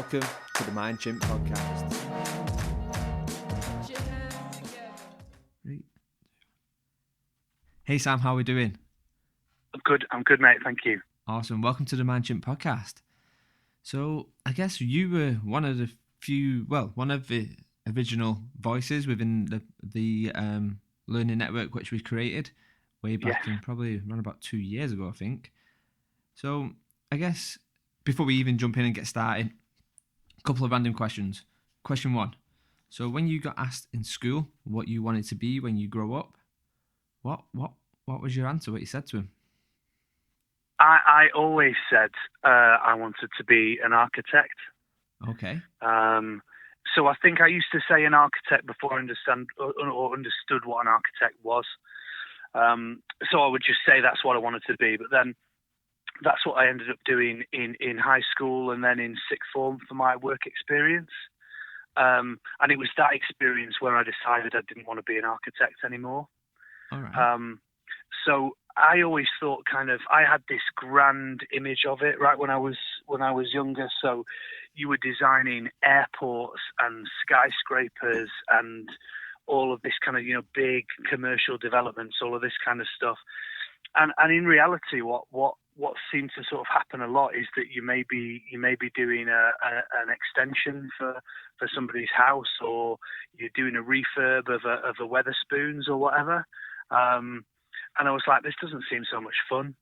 Welcome to the Mind Chimp podcast. Right. Hey Sam, how are we doing? I'm good, mate. Thank you. Awesome. Welcome to the Mind Chimp podcast. So I guess you were one of the original voices within the learning network which we created way back in probably around about 2 years ago, I think. So I guess before we even jump in and get started, a couple of random questions. Question 1. So when you got asked in school what you wanted to be when you grow up, what was your answer? What you said to him? I always said I wanted to be an architect. Okay. So I think I used to say an architect before I understood what an architect was. So I would just say that's what I wanted to be. But then that's what I ended up doing in high school and then in sixth form for my work experience. And it was that experience where I decided I didn't want to be an architect anymore. All right. So I always thought I had this grand image of it right when I was younger. So you were designing airports and skyscrapers and all of this kind of, big commercial developments, all of this kind of stuff. And in reality, what seemed to sort of happen a lot is that you may be doing an extension for somebody's house, or you're doing a refurb of a Weatherspoons or whatever. And I was like, this doesn't seem so much fun,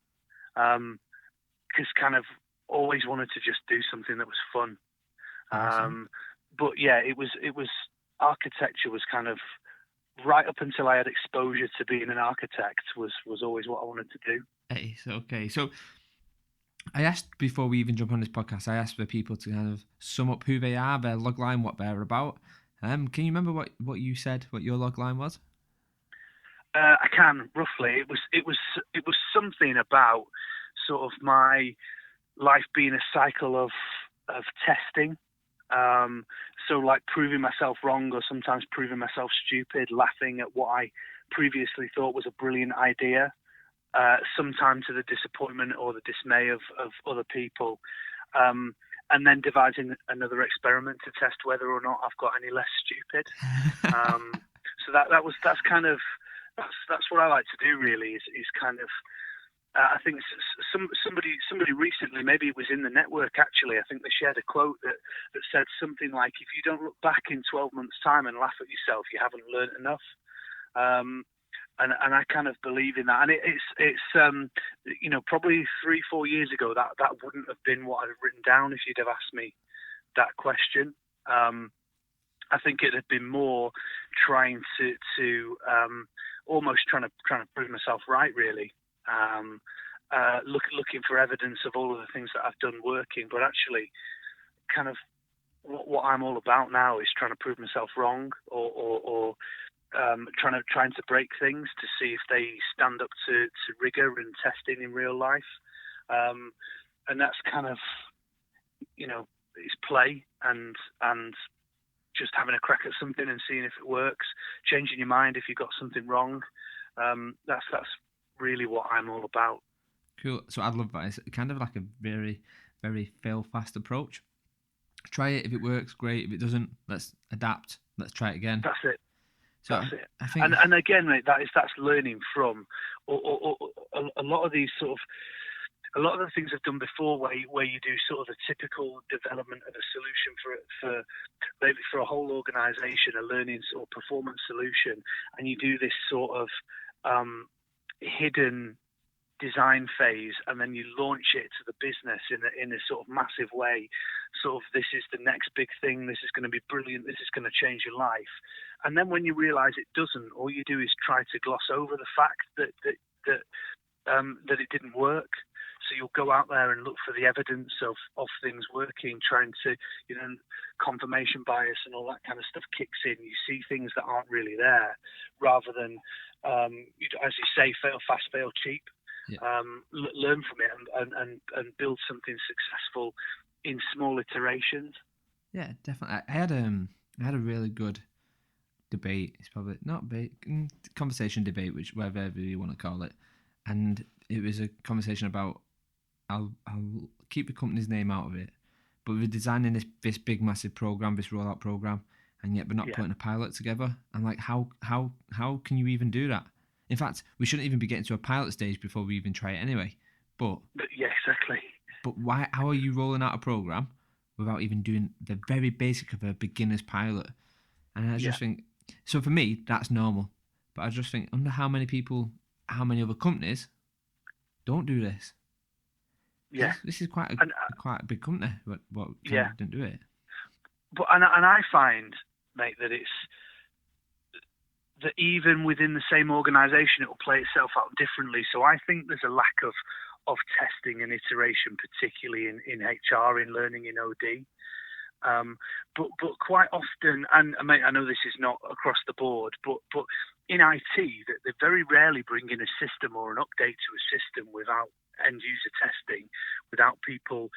because kind of always wanted to just do something that was fun. Awesome. But yeah, it was architecture was kind of right up until I had exposure to being an architect was always what I wanted to do. Hey, okay. So I asked before we even jump on this podcast, I asked for people to kind of sum up who they are, their logline, what they're about. Can you remember what you said, what your logline was? I can roughly. It was something about sort of my life being a cycle of testing. So like proving myself wrong, or sometimes proving myself stupid, laughing at what I previously thought was a brilliant idea, sometimes to the disappointment or the dismay of other people, and then devising another experiment to test whether or not I've got any less stupid. So that's what I like to do, really, is kind of, I think somebody recently, maybe it was in the network actually, I think they shared a quote that said something like, if you don't look back in 12 months' time and laugh at yourself, you haven't learned enough. And I kind of believe in that. And it's probably 3-4 years ago, that wouldn't have been what I'd have written down if you'd have asked me that question. I think it had been more trying to almost trying to prove myself right, really. Looking for evidence of all of the things that I've done working, but actually kind of what I'm all about now is trying to prove myself wrong, or trying to break things to see if they stand up to rigor and testing in real life. And that's kind of, it's play and just having a crack at something and seeing if it works, changing your mind if you've got something wrong. That's really what I'm all about. Cool. So I love that. It's kind of like a very, very fail-fast approach. Try it. If it works, great. If it doesn't, let's adapt. Let's try it again. That's it. So That's it. I think, and again, mate, that's learning from or a lot of these sort of. A lot of the things I've done before, where you do sort of the typical development of a solution for a whole organisation, a learning sort of performance solution, and you do this sort of hidden design phase, and then you launch it to the business in a sort of massive way. Sort of, this is the next big thing. This is going to be brilliant. This is going to change your life. And then when you realise it doesn't, all you do is try to gloss over the fact that it didn't work. So you'll go out there and look for the evidence of things working, trying to, confirmation bias and all that kind of stuff kicks in. You see things that aren't really there, rather than, as you say, fail fast, fail cheap. Yeah. Learn from it and build something successful in small iterations. Yeah, definitely. I had a really good debate. It's probably not conversation debate, whatever you want to call it, and it was a conversation about. I'll keep the company's name out of it, but we're designing this big massive program, this rollout program, and yet we're not putting a pilot together. I'm like, how can you even do that? In fact, we shouldn't even be getting to a pilot stage before we even try it anyway. But yeah, exactly. But why? How are you rolling out a program without even doing the very basic of a beginner's pilot? And I just think, so for me, that's normal. But I just think, under how many people, how many other companies don't do this? Yeah, this is quite a big company. What didn't do it? But and I find, mate, that it's that even within the same organisation, it will play itself out differently. So I think there's a lack of testing and iteration, particularly in HR, in learning in OD. But quite often, and mate, I know this is not across the board, but in IT, that they very rarely bring in a system or an update to a system without end user testing, without people,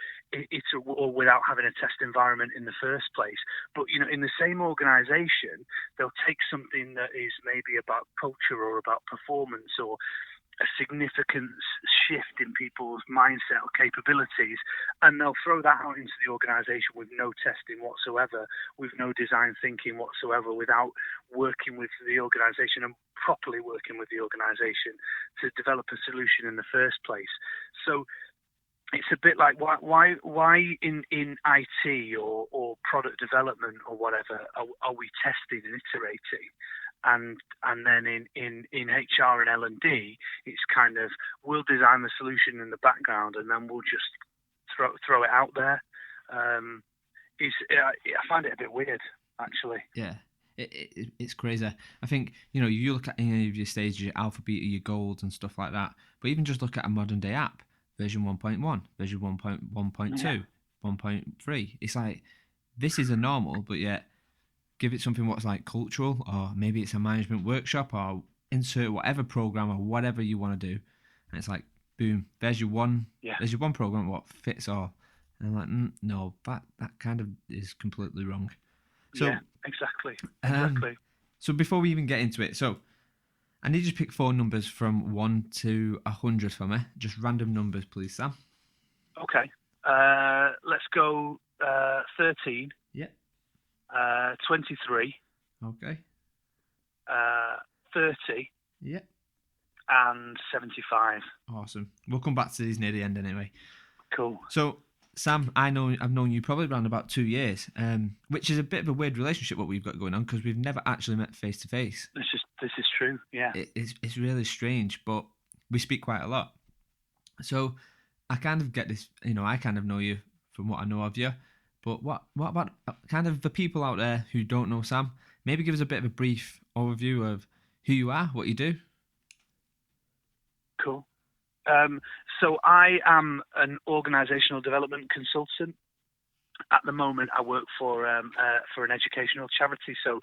or without having a test environment in the first place. But in the same organisation, they'll take something that is maybe about culture or about performance or a significant shift in people's mindset or capabilities, and they'll throw that out into the organisation with no testing whatsoever, with no design thinking whatsoever, without working with the organisation and properly working with the organisation to develop a solution in the first place. So it's a bit like why in IT or product development or whatever are we testing and iterating? And then in HR and L&D, it's kind of, we'll design the solution in the background and then we'll just throw it out there. I find it a bit weird, actually. Yeah, it's crazy. I think, you look at any of your stages, your alpha, beta, your golds and stuff like that, but even just look at a modern day app, version 1.1, version 1.1.2, 1.3. It's like, this is a normal, but yet give it something what's like cultural, or maybe it's a management workshop, or insert whatever program or whatever you want to do, and it's like, boom, there's your one program what fits all. And I'm like, no, that kind of is completely wrong. So, yeah, exactly. So before we even get into it, so I need you to pick 4 numbers from 1 to 100 for me. Just random numbers, please, Sam. Okay. Let's go 13. Yeah. 23. Okay. 30. Yeah. And 75. Awesome. We'll come back to these near the end anyway. Cool. So, Sam, I've known you probably around about 2 years, which is a bit of a weird relationship what we've got going on, because we've never actually met face to face. This is true. Yeah. It's really strange, but we speak quite a lot. So I kind of get this. I kind of know you from what I know of you. But what about kind of the people out there who don't know Sam? Maybe give us a bit of a brief overview of who you are, what you do. Cool. So I am an organisational development consultant. At the moment, I work for an educational charity, so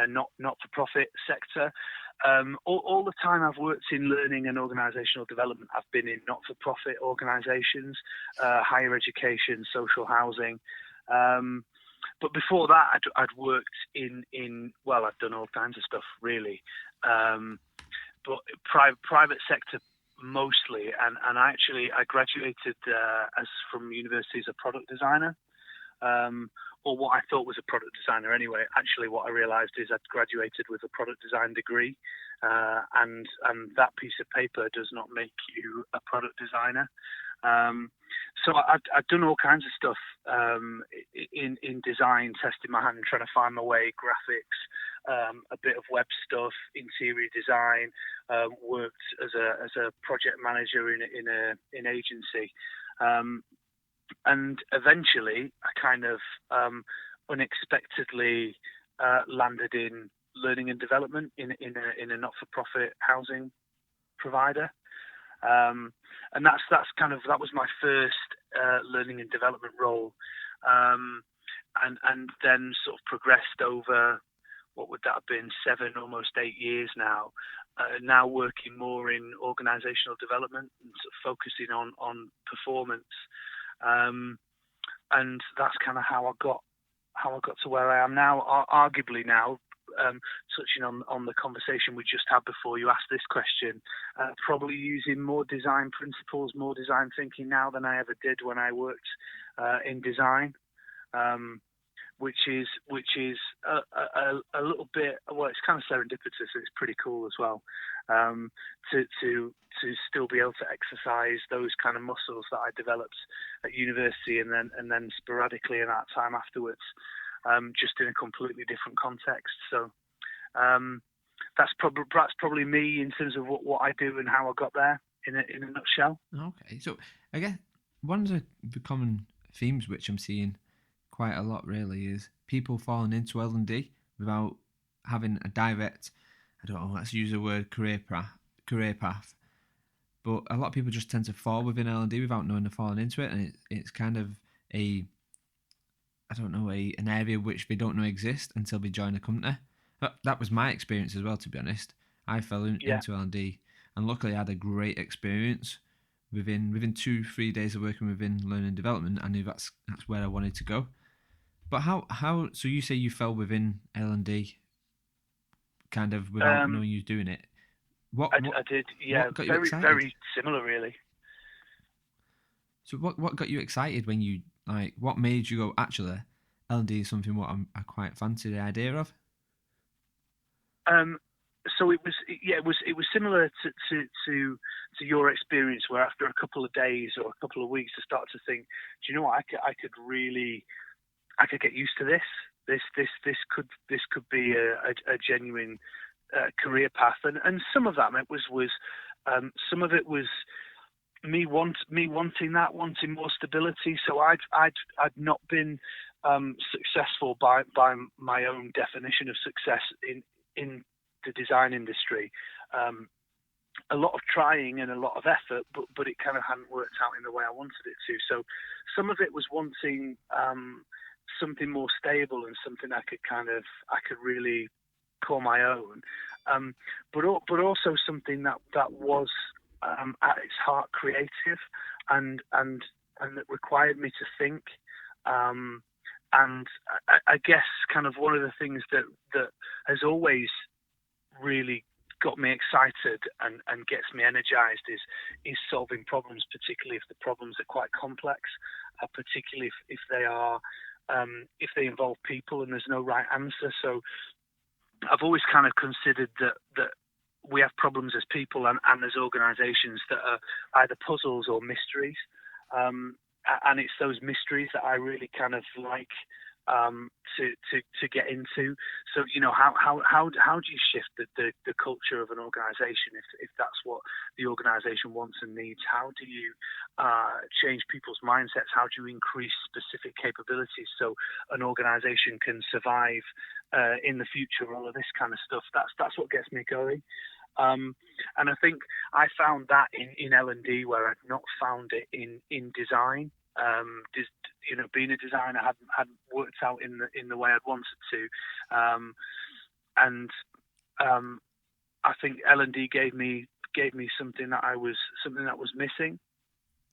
not for profit sector. All the time I've worked in learning and organisational development, I've been in not for profit organisations, higher education, social housing. But before that, I'd worked in I've done all kinds of stuff really, but private sector mostly. And I graduated from university as a product designer, or what I thought was a product designer anyway. Actually, what I realised is I'd graduated with a product design degree, and that piece of paper does not make you a product designer. So I've done all kinds of stuff in design, testing my hand, trying to find my way, graphics, a bit of web stuff, interior design. Worked as a project manager in an agency, and eventually I kind of unexpectedly landed in learning and development in a not-for-profit housing provider. And that was my first learning and development role, and then sort of progressed over, what would that have been, 7, almost 8 years now. Now working more in organisational development and sort of focusing on performance, and that's kind of how I got to where I am now. Arguably now, touching on the conversation we just had before you asked this question, probably using more design principles, more design thinking now than I ever did when I worked in design. Which is a little bit, well, it's kind of serendipitous. It's pretty cool as well, to still be able to exercise those kind of muscles that I developed at university and then sporadically in that time afterwards, just in a completely different context. So that's probably me in terms of what I do and how I got there in a nutshell. Okay, so I guess one of the common themes which I'm seeing quite a lot really is people falling into L&D without having a direct, I don't know, let's use the word career path. But a lot of people just tend to fall within L&D without knowing they're falling into it, and it's kind of an area which they don't know exists until they join a company. That was my experience as well, to be honest. I fell into L&D, and luckily I had a great experience. Within 2-3 days of working within learning and development, I knew that's where I wanted to go. But how? So you say you fell within L&D, kind of without knowing you were doing it. I did, yeah. What got you excited? Very similar, really. So what got you excited when you what made you go, actually, L&D is something what I quite fancy the idea of? So it was similar to your experience, where after a couple of days or a couple of weeks, I started to think, do you know what, I could get used to this. This could be a genuine career path, and some of that was some of it was me wanting more stability. So I'd not been successful by my own definition of success in the design industry. A lot of trying and a lot of effort, but it kind of hadn't worked out in the way I wanted it to. So some of it was wanting something more stable and something I could really call my own, but also something that was at its heart creative and that required me to think. And I guess kind of one of the things that has always really got me excited and gets me energized is solving problems, particularly if the problems are quite complex, particularly if they are if they involve people and there's no right answer. So I've always kind of considered that we have problems as people and as organizations that are either puzzles or mysteries, and it's those mysteries that I really kind of like to get into. So, you know, how do you shift the culture of an organization if that's what the organization wants and needs? How do you change people's mindsets? How do you increase specific capabilities so an organization can survive in the future? All of this kind of stuff. That's what gets me going. And I think I found that in L&D where I'd not found it in design. You know, being a designer hadn't worked out in the way I'd wanted to, and I think L&D gave me something that was missing.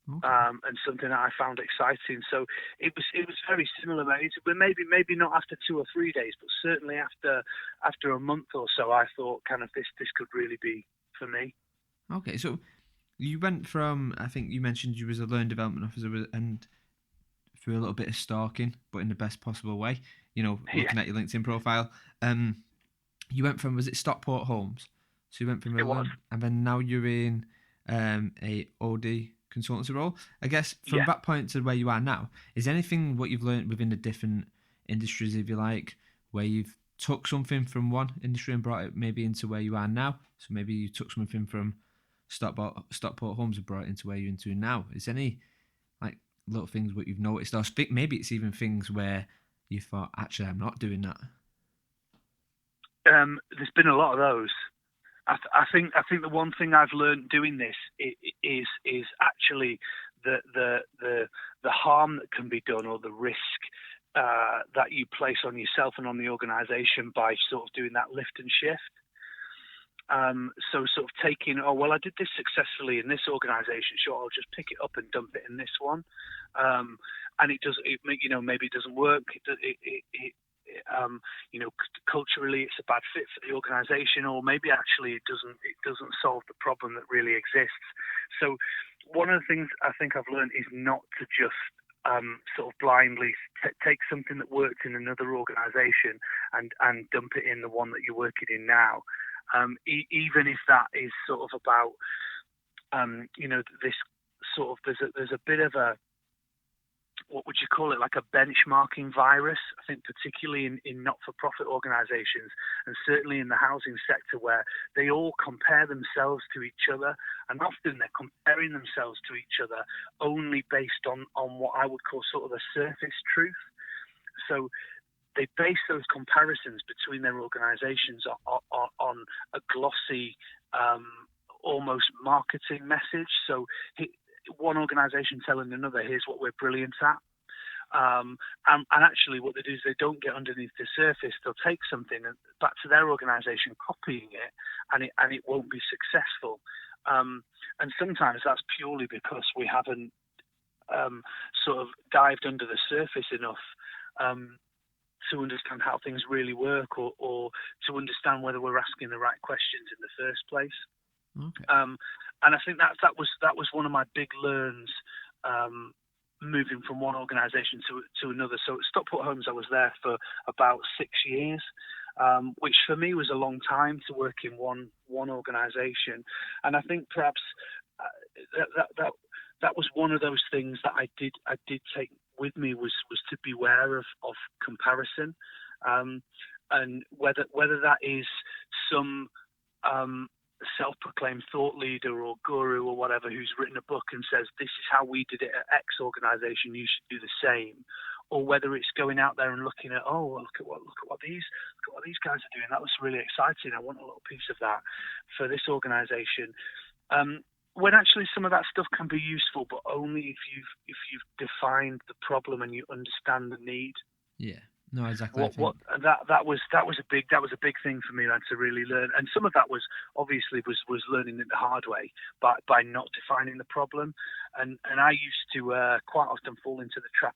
Okay. And something that I found exciting. So it was very similar, but maybe not after 2 or 3 days, but certainly after a month or so, I thought kind of this could really be for me. Okay, so you went from, I think you mentioned you was a learning development officer and through a little bit of stalking, but in the best possible way, you know, looking at your LinkedIn profile. You went from, was it Stockport Homes? So you went from and then now you're in a OD consultancy role. I guess from that point to where you are now, is anything what you've learned within the different industries, if you like, where you've took something from one industry and brought it maybe into where you are now? So maybe you took something from Stockport Homes and brought it into where you're into now. Is any like little things what you've noticed, or maybe it's even things where you thought, actually, I'm not doing that? There's been a lot of those. I think the one thing I've learned doing this is actually the harm that can be done, or the risk that you place on yourself and on the organisation by sort of doing that lift and shift. So sort of taking, I did this successfully in this organisation, sure, I'll just pick it up and dump it in this one, and maybe it doesn't work. culturally it's a bad fit for the organisation, or maybe actually it doesn't solve the problem that really exists. So one of the things I think I've learned is not to just sort of blindly take something that worked in another organisation and dump it in the one that you're working in now, even if that is sort of about this sort of there's a bit of a, what would you call it, like a benchmarking virus, I think, particularly in not-for-profit organisations, and certainly in the housing sector, where they all compare themselves to each other, and often they're comparing themselves to each other only based on what I would call sort of a surface truth. So they base those comparisons between their organisations on a glossy, almost marketing message. So one organisation telling another, here's what we're brilliant at. And actually what they do is they don't get underneath the surface. They'll take something back to their organisation, copying it, and it won't be successful. And sometimes that's purely because we haven't sort of dived under the surface enough to understand how things really work, or to understand whether we're asking the right questions in the first place. Okay. And I think that was one of my big learns, moving from one organisation to another. So at Stockport Homes, I was there for about 6 years, which for me was a long time to work in one organisation. And I think perhaps that was one of those things that I did take with me, was to beware of comparison, and whether that is some self-proclaimed thought leader or guru or whatever who's written a book and says, this is how we did it at X organisation, you should do the same, or whether it's going out there and looking at, look at what these guys are doing, that was really exciting, I want a little piece of that for this organisation. When actually some of that stuff can be useful, but only if you've defined the problem and you understand the need. Yeah. No, exactly. That was a big thing for me, to really learn. And some of that was obviously was learning it the hard way by not defining the problem. And I used to quite often fall into the trap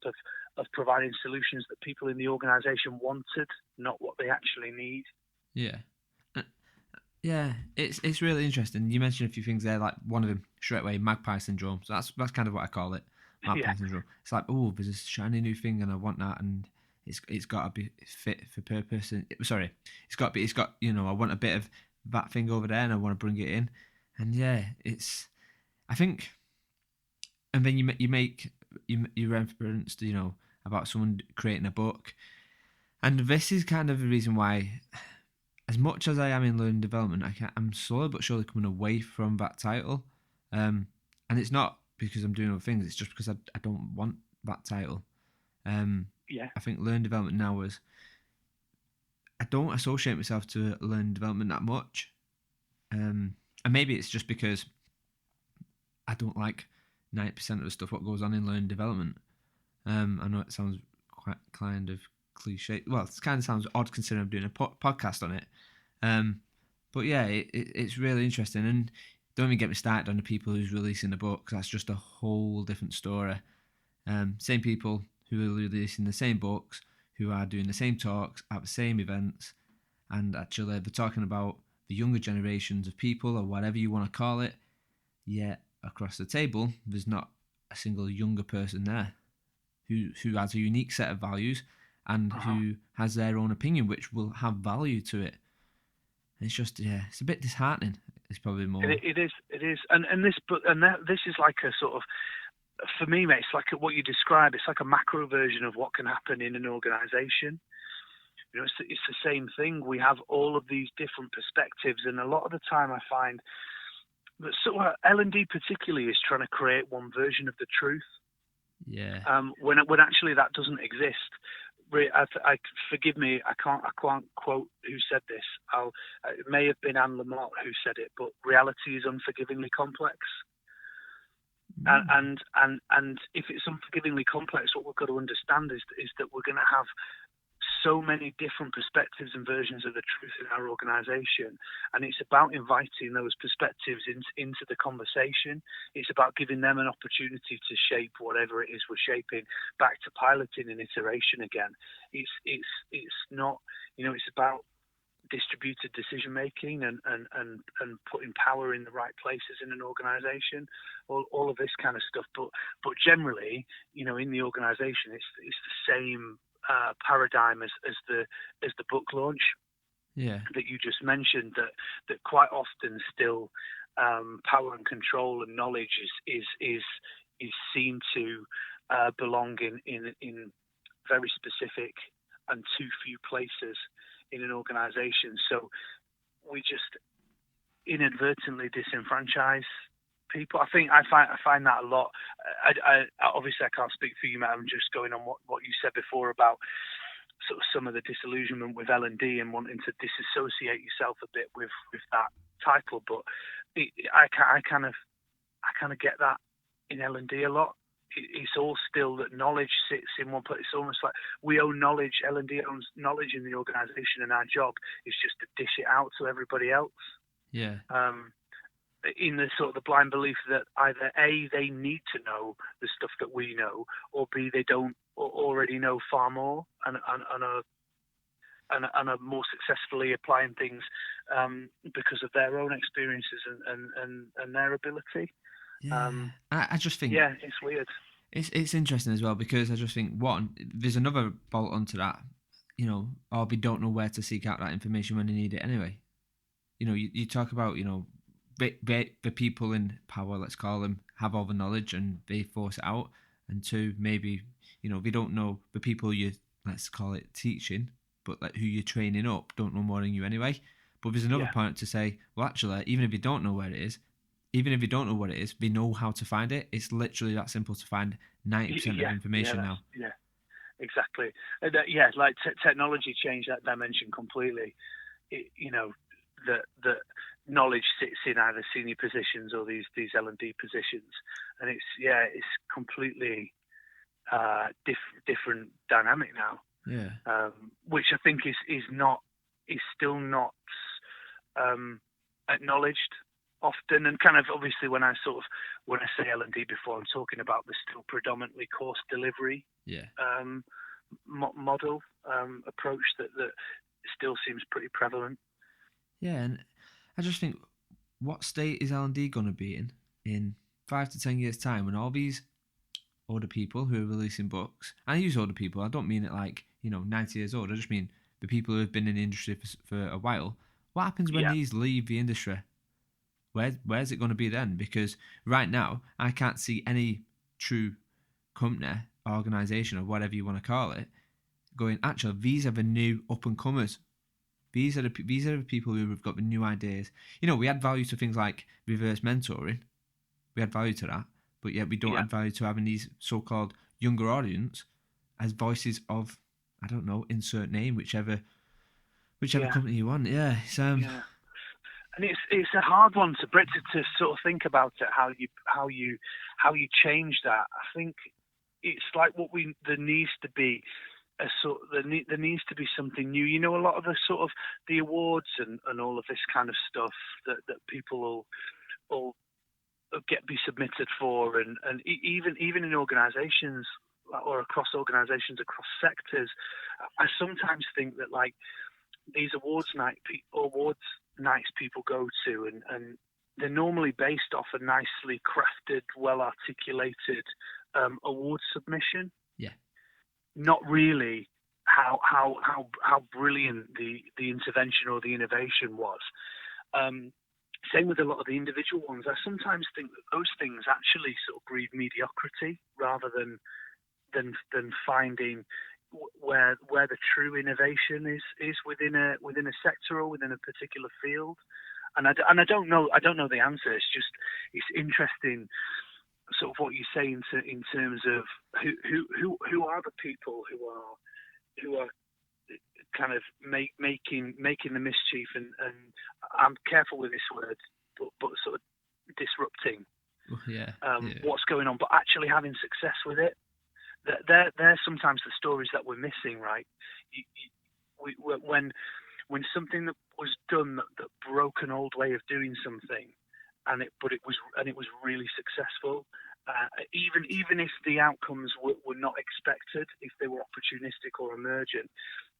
of providing solutions that people in the organisation wanted, not what they actually need. Yeah. Yeah, it's really interesting. You mentioned a few things there, like one of them straight away, magpie syndrome. So that's kind of what I call it, magpie syndrome. It's like, there's this shiny new thing and I want that, and it's got to be fit for purpose. And it's got I want a bit of that thing over there and I want to bring it in. And yeah, I think, and then you referenced about someone creating a book, and this is kind of the reason why, as much as I am in learning development, I'm slowly but surely coming away from that title. And it's not because I'm doing other things, it's just because I don't want that title. I think learning development now I don't associate myself to learning development that much. And maybe it's just because I don't like 90% of the stuff what goes on in learning development. I know it sounds quite kind of cliche. Well, it kind of sounds odd considering I'm doing a podcast on it. But yeah, it's really interesting. And don't even get me started on the people who's releasing the book, 'cause that's just a whole different story. Same people who are releasing the same books, who are doing the same talks at the same events, and actually they're talking about the younger generations of people, or whatever you want to call it. Yet across the table, there's not a single younger person there who has a unique set of values and who has their own opinion, which will have value to it. And it's just, it's a bit disheartening. It's probably more. It is, and this book, this is like a sort of, for me, mate, it's like what you describe. It's like a macro version of what can happen in an organisation. It's the same thing. We have all of these different perspectives, and a lot of the time, I find that L&D particularly is trying to create one version of the truth. Yeah. When actually that doesn't exist. Forgive me, I can't quote who said this. It may have been Anne Lamott who said it, but reality is unforgivingly complex. And if it's unforgivingly complex, what we've got to understand is that we're going to have so many different perspectives and versions of the truth in our organisation, and it's about inviting those perspectives into the conversation. It's about giving them an opportunity to shape whatever it is we're shaping back to piloting and iteration again. It's not, it's about distributed decision making and putting power in the right places in an organization, all of this kind of stuff. But generally, in the organization, it's the same paradigm as the book launch that you just mentioned, that quite often still power and control and knowledge is seen to belong in very specific and too few places in an organization. So we just inadvertently disenfranchise people. I find that a lot. I obviously I can't speak for you, Matt. I'm just going on what you said before about sort of some of the disillusionment with L&D and wanting to disassociate yourself a bit with that title. But I kind of get that in L&D a lot. It's all still that knowledge sits in one place. It's almost like we own knowledge. L&D owns knowledge in the organisation, and our job is just to dish it out to everybody else. Yeah. In the sort of the blind belief that either A, they need to know the stuff that we know, or B, they don't already know far more and are more successfully applying things because of their own experiences and their ability. Yeah. I just think... Yeah, it's weird. It's interesting as well, because I just think, one, there's another bolt onto that, or we don't know where to seek out that information when they need it anyway. You talk about, the people in power, let's call them, have all the knowledge and they force it out. And two, maybe, they don't know the people you, let's call it, teaching, but like who you're training up don't know more than you anyway. But there's another point to say, well, actually, even if you don't know where it is, even if you don't know what it is, they know how to find it. It's literally that simple to find 90% of information now. Yeah, exactly. Like technology changed that dimension completely. That knowledge sits in either senior positions or these L&D positions, and it's completely different dynamic now. Yeah. Which I think is still not acknowledged often, and kind of obviously when I say L&D before, I'm talking about the still predominantly course delivery model approach that still seems pretty prevalent. Yeah, and I just think, what state is L&D going to be in 5 to 10 years time, when all these older people who are releasing books, and I use older people, I don't mean it like 90 years old, I just mean the people who have been in the industry for a while. What happens when these leave the industry? Where's it going to be then? Because right now, I can't see any true company, organisation, or whatever you want to call it, going, actually, these are the new up-and-comers. These are the people who have got the new ideas. We add value to things like reverse mentoring. We add value to that. But yet we don't add value to having these so-called younger audience as voices of, I don't know, insert name, whichever company you want. Yeah. And it's a hard one to sort of think about it, how you change that. I think it's like there needs to be there needs to be something new. A lot of the sort of the awards and all of this kind of stuff that people will be submitted for, and even in organisations or across organisations, across sectors, I sometimes think that like these awards nights people go to, and they're normally based off a nicely crafted, well articulated award submission. Yeah. Not really how brilliant the intervention or the innovation was. Same with a lot of the individual ones. I sometimes think that those things actually sort of breed mediocrity rather than finding where the true innovation is within a sector or within a particular field. And I don't know the answer. It's interesting sort of what you say in terms of who are the people who are kind of making the mischief, and I'm careful with this word, but sort of disrupting what's going on, but actually having success with it. They're sometimes the stories that we're missing, right? When something that was done that broke an old way of doing something, and it was really successful. Even if the outcomes were not expected, if they were opportunistic or emergent,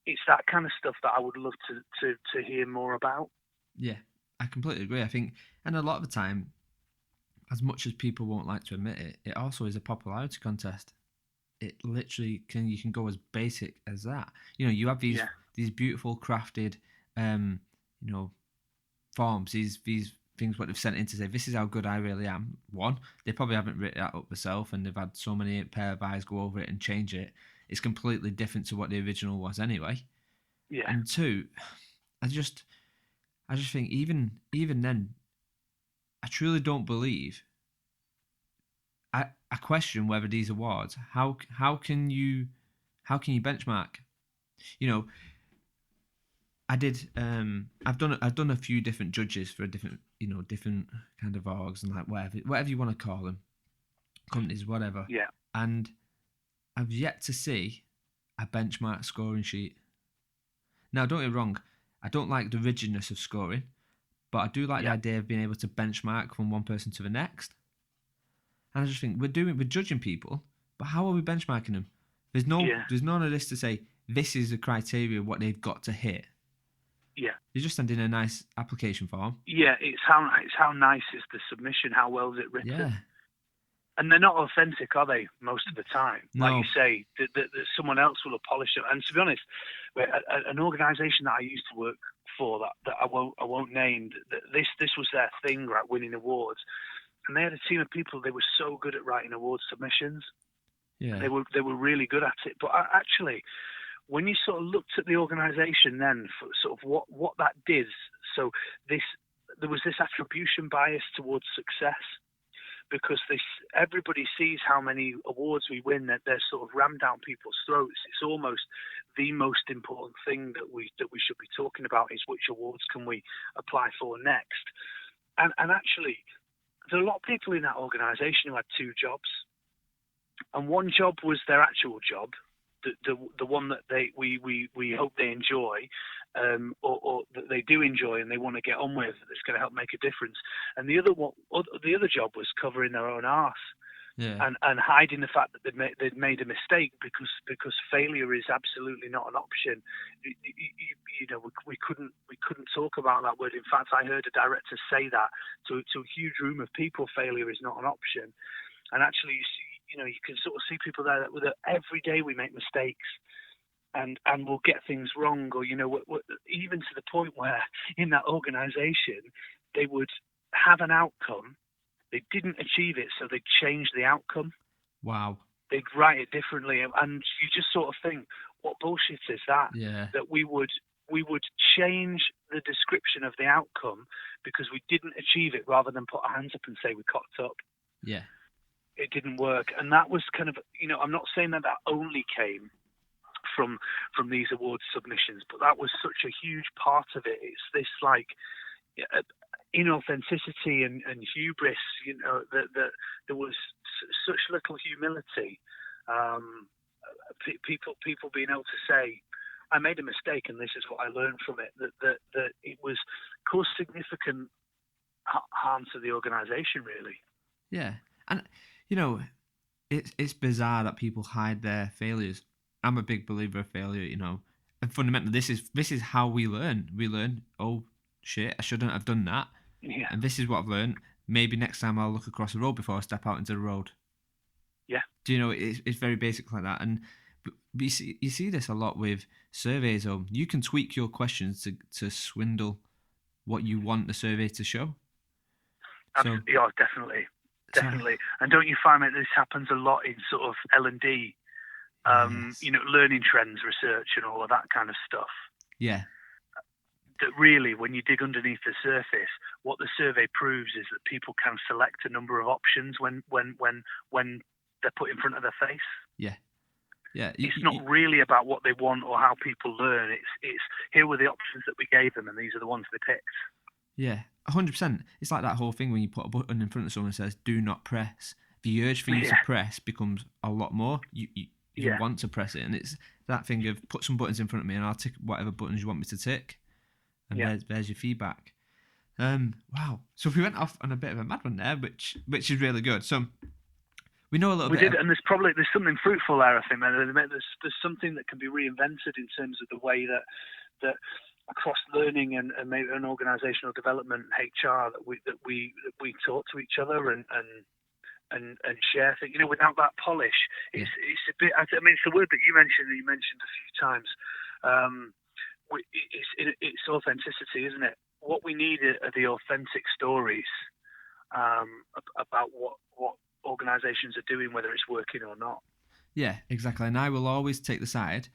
it's that kind of stuff that I would love to hear more about. Yeah, I completely agree. I think, and a lot of the time, as much as people won't like to admit it, it also is a popularity contest. It literally you can go as basic as that. You have these beautiful crafted, forms, these things what they've sent in to say, this is how good I really am. One, they probably haven't written that up themselves, and they've had so many pair of eyes go over it and change it. It's completely different to what the original was anyway. Yeah. And two, I just think even then, I truly don't believe. I question whether these awards, how can you benchmark? I did. I've done a few different judges for different kind of orgs and like whatever you want to call them, companies, whatever. Yeah. And I've yet to see a benchmark scoring sheet. Now, don't get me wrong, I don't like the rigidness of scoring, but I do like the idea of being able to benchmark from one person to the next. And I just think we're judging people, but how are we benchmarking them? There's none of this to say this is the criteria what they've got to hit. Yeah. You're just sending a nice application form. Yeah, it's how nice is the submission, how well is it written. Yeah. And they're not authentic, are they? Most of the time, No. Like you say, that someone else will have polished it. And to be honest, an organisation that I used to work for that I won't name, this was their thing, right? Winning awards, and they had a team of people. They were so good at writing award submissions. Yeah. They were really good at it. But actually, when you sort of looked at the organisation, then for sort of what that did, so there was this attribution bias towards success. Because everybody sees how many awards we win, that they're sort of rammed down people's throats. It's almost the most important thing that we should be talking about is which awards can we apply for next. And actually, there are a lot of people in that organisation who had two jobs, and one job was their actual job, the one that we hope they enjoy, or that they do enjoy and they want to get on with, that's going to help make a difference. And the other job was covering their own arse, and hiding the fact that they'd made a mistake, because failure is absolutely not an option. We couldn't talk about that word. In fact, I heard a director say that to a huge room of people. Failure is not an option. And actually, you can sort of see people there that every day we make mistakes, and we'll get things wrong, or even to the point where in that organisation they would have an outcome, they didn't achieve it, so they'd change the outcome. Wow. They'd write it differently, and you just sort of think, what bullshit is that? Yeah. That we would change the description of the outcome because we didn't achieve it, rather than put our hands up and say we cocked up. Yeah. It didn't work, and that was kind of, I'm not saying that only came from these awards submissions, but that was such a huge part of it. It's this like inauthenticity and hubris, that there was such little humility. People being able to say, I made a mistake and this is what I learned from it, that it was caused significant harm to the organisation, really. Yeah. And it's bizarre that people hide their failures. I'm a big believer of failure, and fundamentally this is how we learn. We learn, oh shit, I shouldn't have done that. Yeah. And this is what I've learned. Maybe next time I'll look across the road before I step out into the road. Yeah. Do you know, it's very basic like that. And but you see this a lot with surveys. You can tweak your questions to swindle what you want the survey to show. Yeah, definitely. And don't you find that this happens a lot in sort of L&D, yes. learning trends research and all of that kind of stuff? Yeah. That really, when you dig underneath the surface, what the survey proves is that people can select a number of options when they're put in front of their face. Yeah. Yeah. It's not really about what they want or how people learn. It's here were the options that we gave them, and these are the ones they picked. Yeah, 100%. It's like that whole thing when you put a button in front of someone and says, do not press. The urge for you to press becomes a lot more. You you Yeah. want to press it. And it's that thing of put some buttons in front of me and I'll tick whatever buttons you want me to tick. And there's your feedback. Wow. So if we went off on a bit of a mad one there, which is really good. So we know a little bit. We did, and there's something fruitful there. I think, man. There's something that can be reinvented in terms of the way that across learning and maybe an organisational development, HR, that we talk to each other and share things. Without that polish, it's a bit. I mean, it's the word that you mentioned a few times. It's authenticity, isn't it? What we need are the authentic stories about what organisations are doing, whether it's working or not. Yeah, exactly. And I will always take the side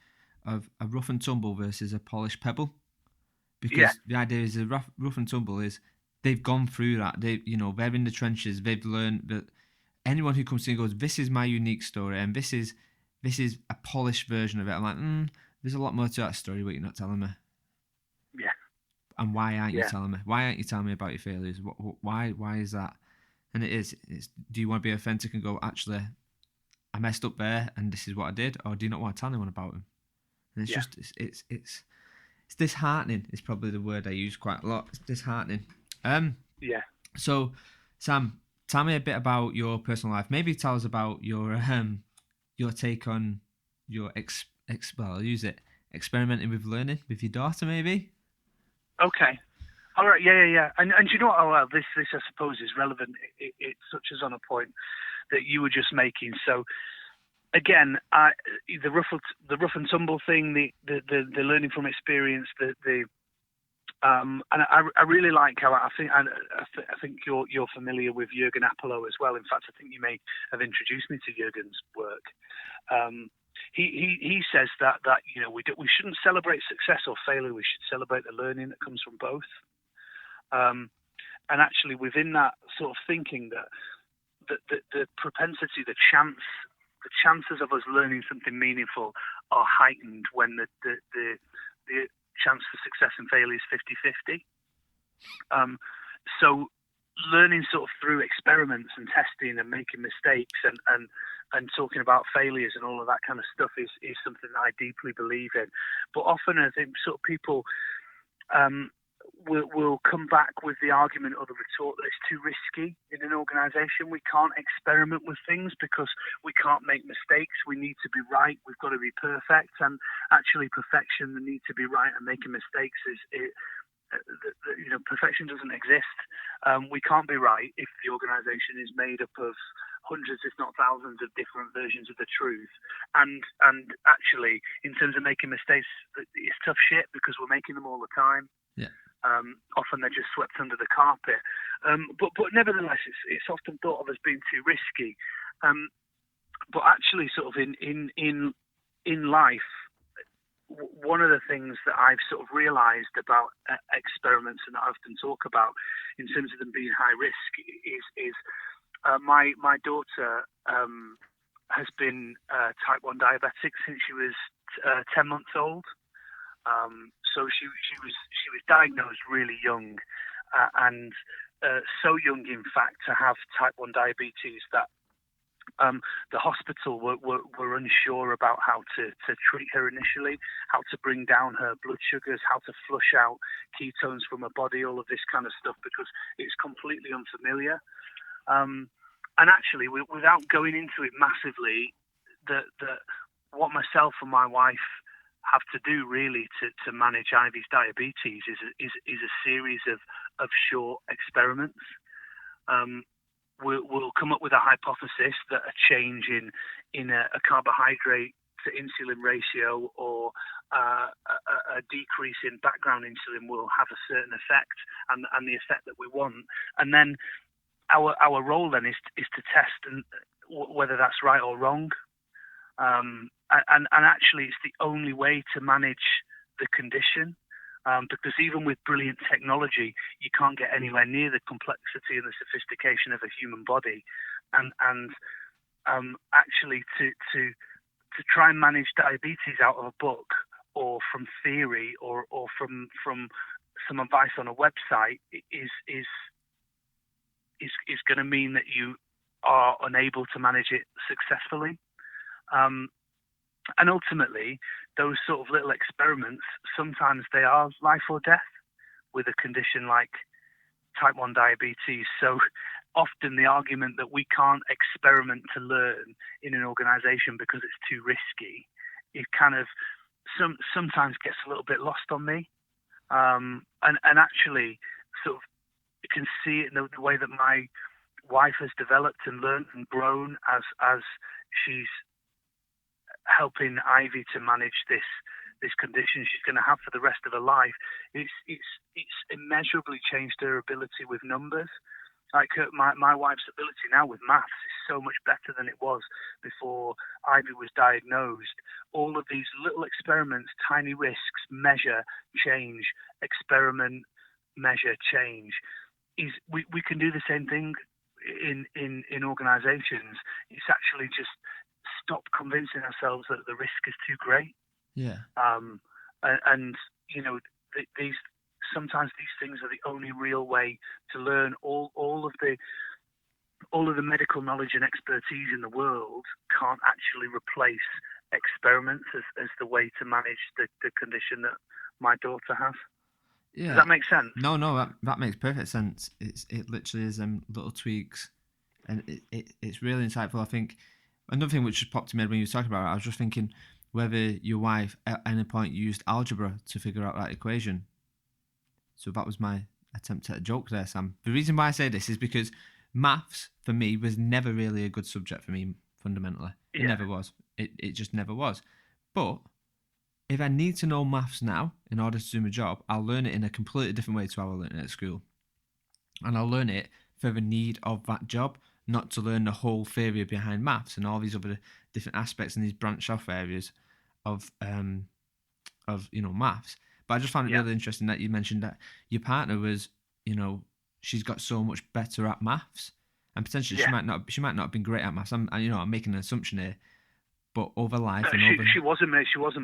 of a rough and tumble versus a polished pebble, because the idea is a rough and tumble is they've gone through that. They're in the trenches. They've learned that anyone who comes in and goes, "This is my unique story, and this is a polished version of it." I'm like, there's a lot more to that story, but you're not telling me. Yeah. And why aren't you telling me? Why aren't you telling me about your failures? Why is that? And it's do you want to be authentic and go, actually, I messed up there and this is what I did, or do you not want to tell anyone about them? And it's just it's disheartening is probably the word I use quite a lot. It's disheartening. So Sam, tell me a bit about your personal life. Maybe tell us about your take on your I'll use it, experimenting with learning with your daughter, maybe. Okay. All right. Yeah. And you know what? Oh, well, this I suppose is relevant. It touches on a point that you were just making. So again, the rough and tumble thing, the learning from experience, and I really like how I think you're familiar with Jürgen Apollo as well. In fact, I think you may have introduced me to Jürgen's work. He says that we shouldn't celebrate success or failure. We should celebrate the learning that comes from both. And actually, within that sort of thinking, that the propensity, the chances of us learning something meaningful are heightened when the chance for success and failure is 50-50. So learning sort of through experiments and testing and making mistakes and talking about failures and all of that kind of stuff is something that I deeply believe in. But often I think sort of people will come back with the argument or the retort that it's too risky in an organisation. We can't experiment with things because we can't make mistakes. We need to be right. We've got to be perfect. And actually perfection, the need to be right and making mistakes perfection doesn't exist. We can't be right if the organisation is made up of hundreds, if not thousands, of different versions of the truth. And actually, in terms of making mistakes, it's tough shit because we're making them all the time. Yeah. Often they're just swept under the carpet. But nevertheless, it's often thought of as being too risky. But actually, sort of in life, one of the things that I've sort of realised about experiments and that I often talk about in terms of them being high risk is my daughter has been type 1 diabetic since she was 10 months old. So she was diagnosed really young, and so young, in fact, to have type 1 diabetes that the hospital were unsure about how to treat her initially, how to bring down her blood sugars, how to flush out ketones from her body, all of this kind of stuff, because it's completely unfamiliar. And actually, without going into it massively, that what myself and my wife have to do really to manage Ivy's diabetes is a series of short experiments. We'll come up with a hypothesis that a change in a carbohydrate to insulin ratio or a decrease in background insulin will have a certain effect and the effect that we want. And then our role then is to test whether that's right or wrong. And actually, it's the only way to manage the condition. Because even with brilliant technology, you can't get anywhere near the complexity and the sophistication of a human body, and actually to try and manage diabetes out of a book or from theory or from some advice on a website is going to mean that you are unable to manage it successfully. And ultimately, those sort of little experiments, sometimes they are life or death with a condition like type 1 diabetes. So often the argument that we can't experiment to learn in an organization because it's too risky, it kind of sometimes gets a little bit lost on me. And actually, sort of, you can see it in the way that my wife has developed and learned and grown as she's helping Ivy to manage this condition she's going to have for the rest of her life. It's immeasurably changed her ability with numbers. Like my wife's ability now with maths is so much better than it was before Ivy was diagnosed. All of these little experiments, tiny risks, measure, change, experiment, measure, change. We can do the same thing in organisations. It's actually just stop convincing ourselves that the risk is too great. Yeah. And you know, sometimes these things are the only real way to learn. All of the medical knowledge and expertise in the world can't actually replace experiments as the way to manage the condition that my daughter has. Yeah. Does that make sense? No, that makes perfect sense. It literally is little tweaks, and it's really insightful. I think another thing which just popped to me when you were talking about it, I was just thinking whether your wife at any point used algebra to figure out that equation. So that was my attempt at a joke there, Sam. The reason why I say this is because maths, for me, was never really a good subject for me, fundamentally. It never was. It just never was. But if I need to know maths now in order to do my job, I'll learn it in a completely different way to how I learned it at school. And I'll learn it for the need of that job, not to learn the whole theory behind maths and all these other different aspects and these branch off areas of maths. But I just found it really interesting that you mentioned that your partner was, she's got so much better at maths, and potentially she might not have been great at maths. I'm making an assumption here, but over life she wasn't.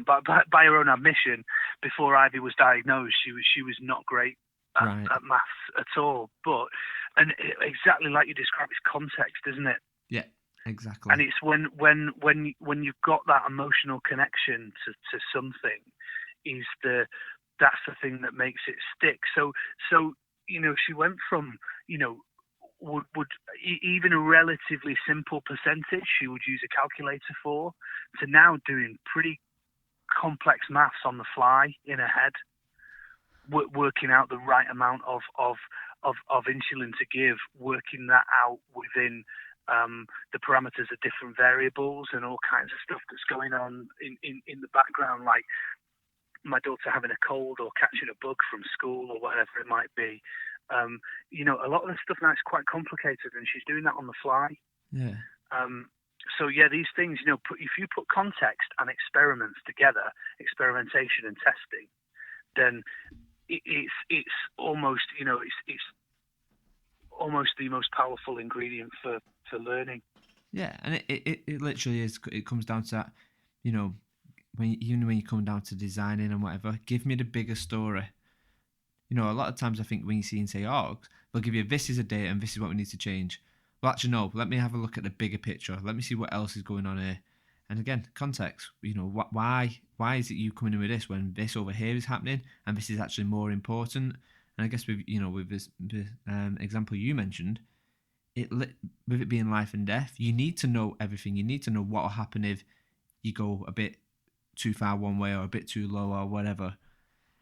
By her own admission, before Ivy was diagnosed, she was not great at maths at all. And exactly like you described, it's context, isn't it? Yeah, exactly. And it's when you've got that emotional connection to something, that's the thing that makes it stick. So she went from would even a relatively simple percentage she would use a calculator for, to now doing pretty complex maths on the fly in her head, working out the right amount of insulin to give, working that out within the parameters of different variables and all kinds of stuff that's going on in the background, like my daughter having a cold or catching a bug from school or whatever it might be. A lot of the stuff now is quite complicated, and she's doing that on the fly. Yeah. These things, if you put context and experiments together, experimentation and testing, then it's almost it's almost the most powerful ingredient for learning. Yeah, and it literally is. It comes down to that, when you come down to designing and whatever, give me the bigger story. A lot of times I think when you see in, say, orgs, they'll give you, this is a data and this is what we need to change. Well, actually, no, let me have a look at the bigger picture. Let me see what else is going on here. And again, context, why is it you coming in with this when this over here is happening and this is actually more important? And I guess with this example you mentioned, with it being life and death, you need to know everything. You need to know what will happen if you go a bit too far one way or a bit too low or whatever.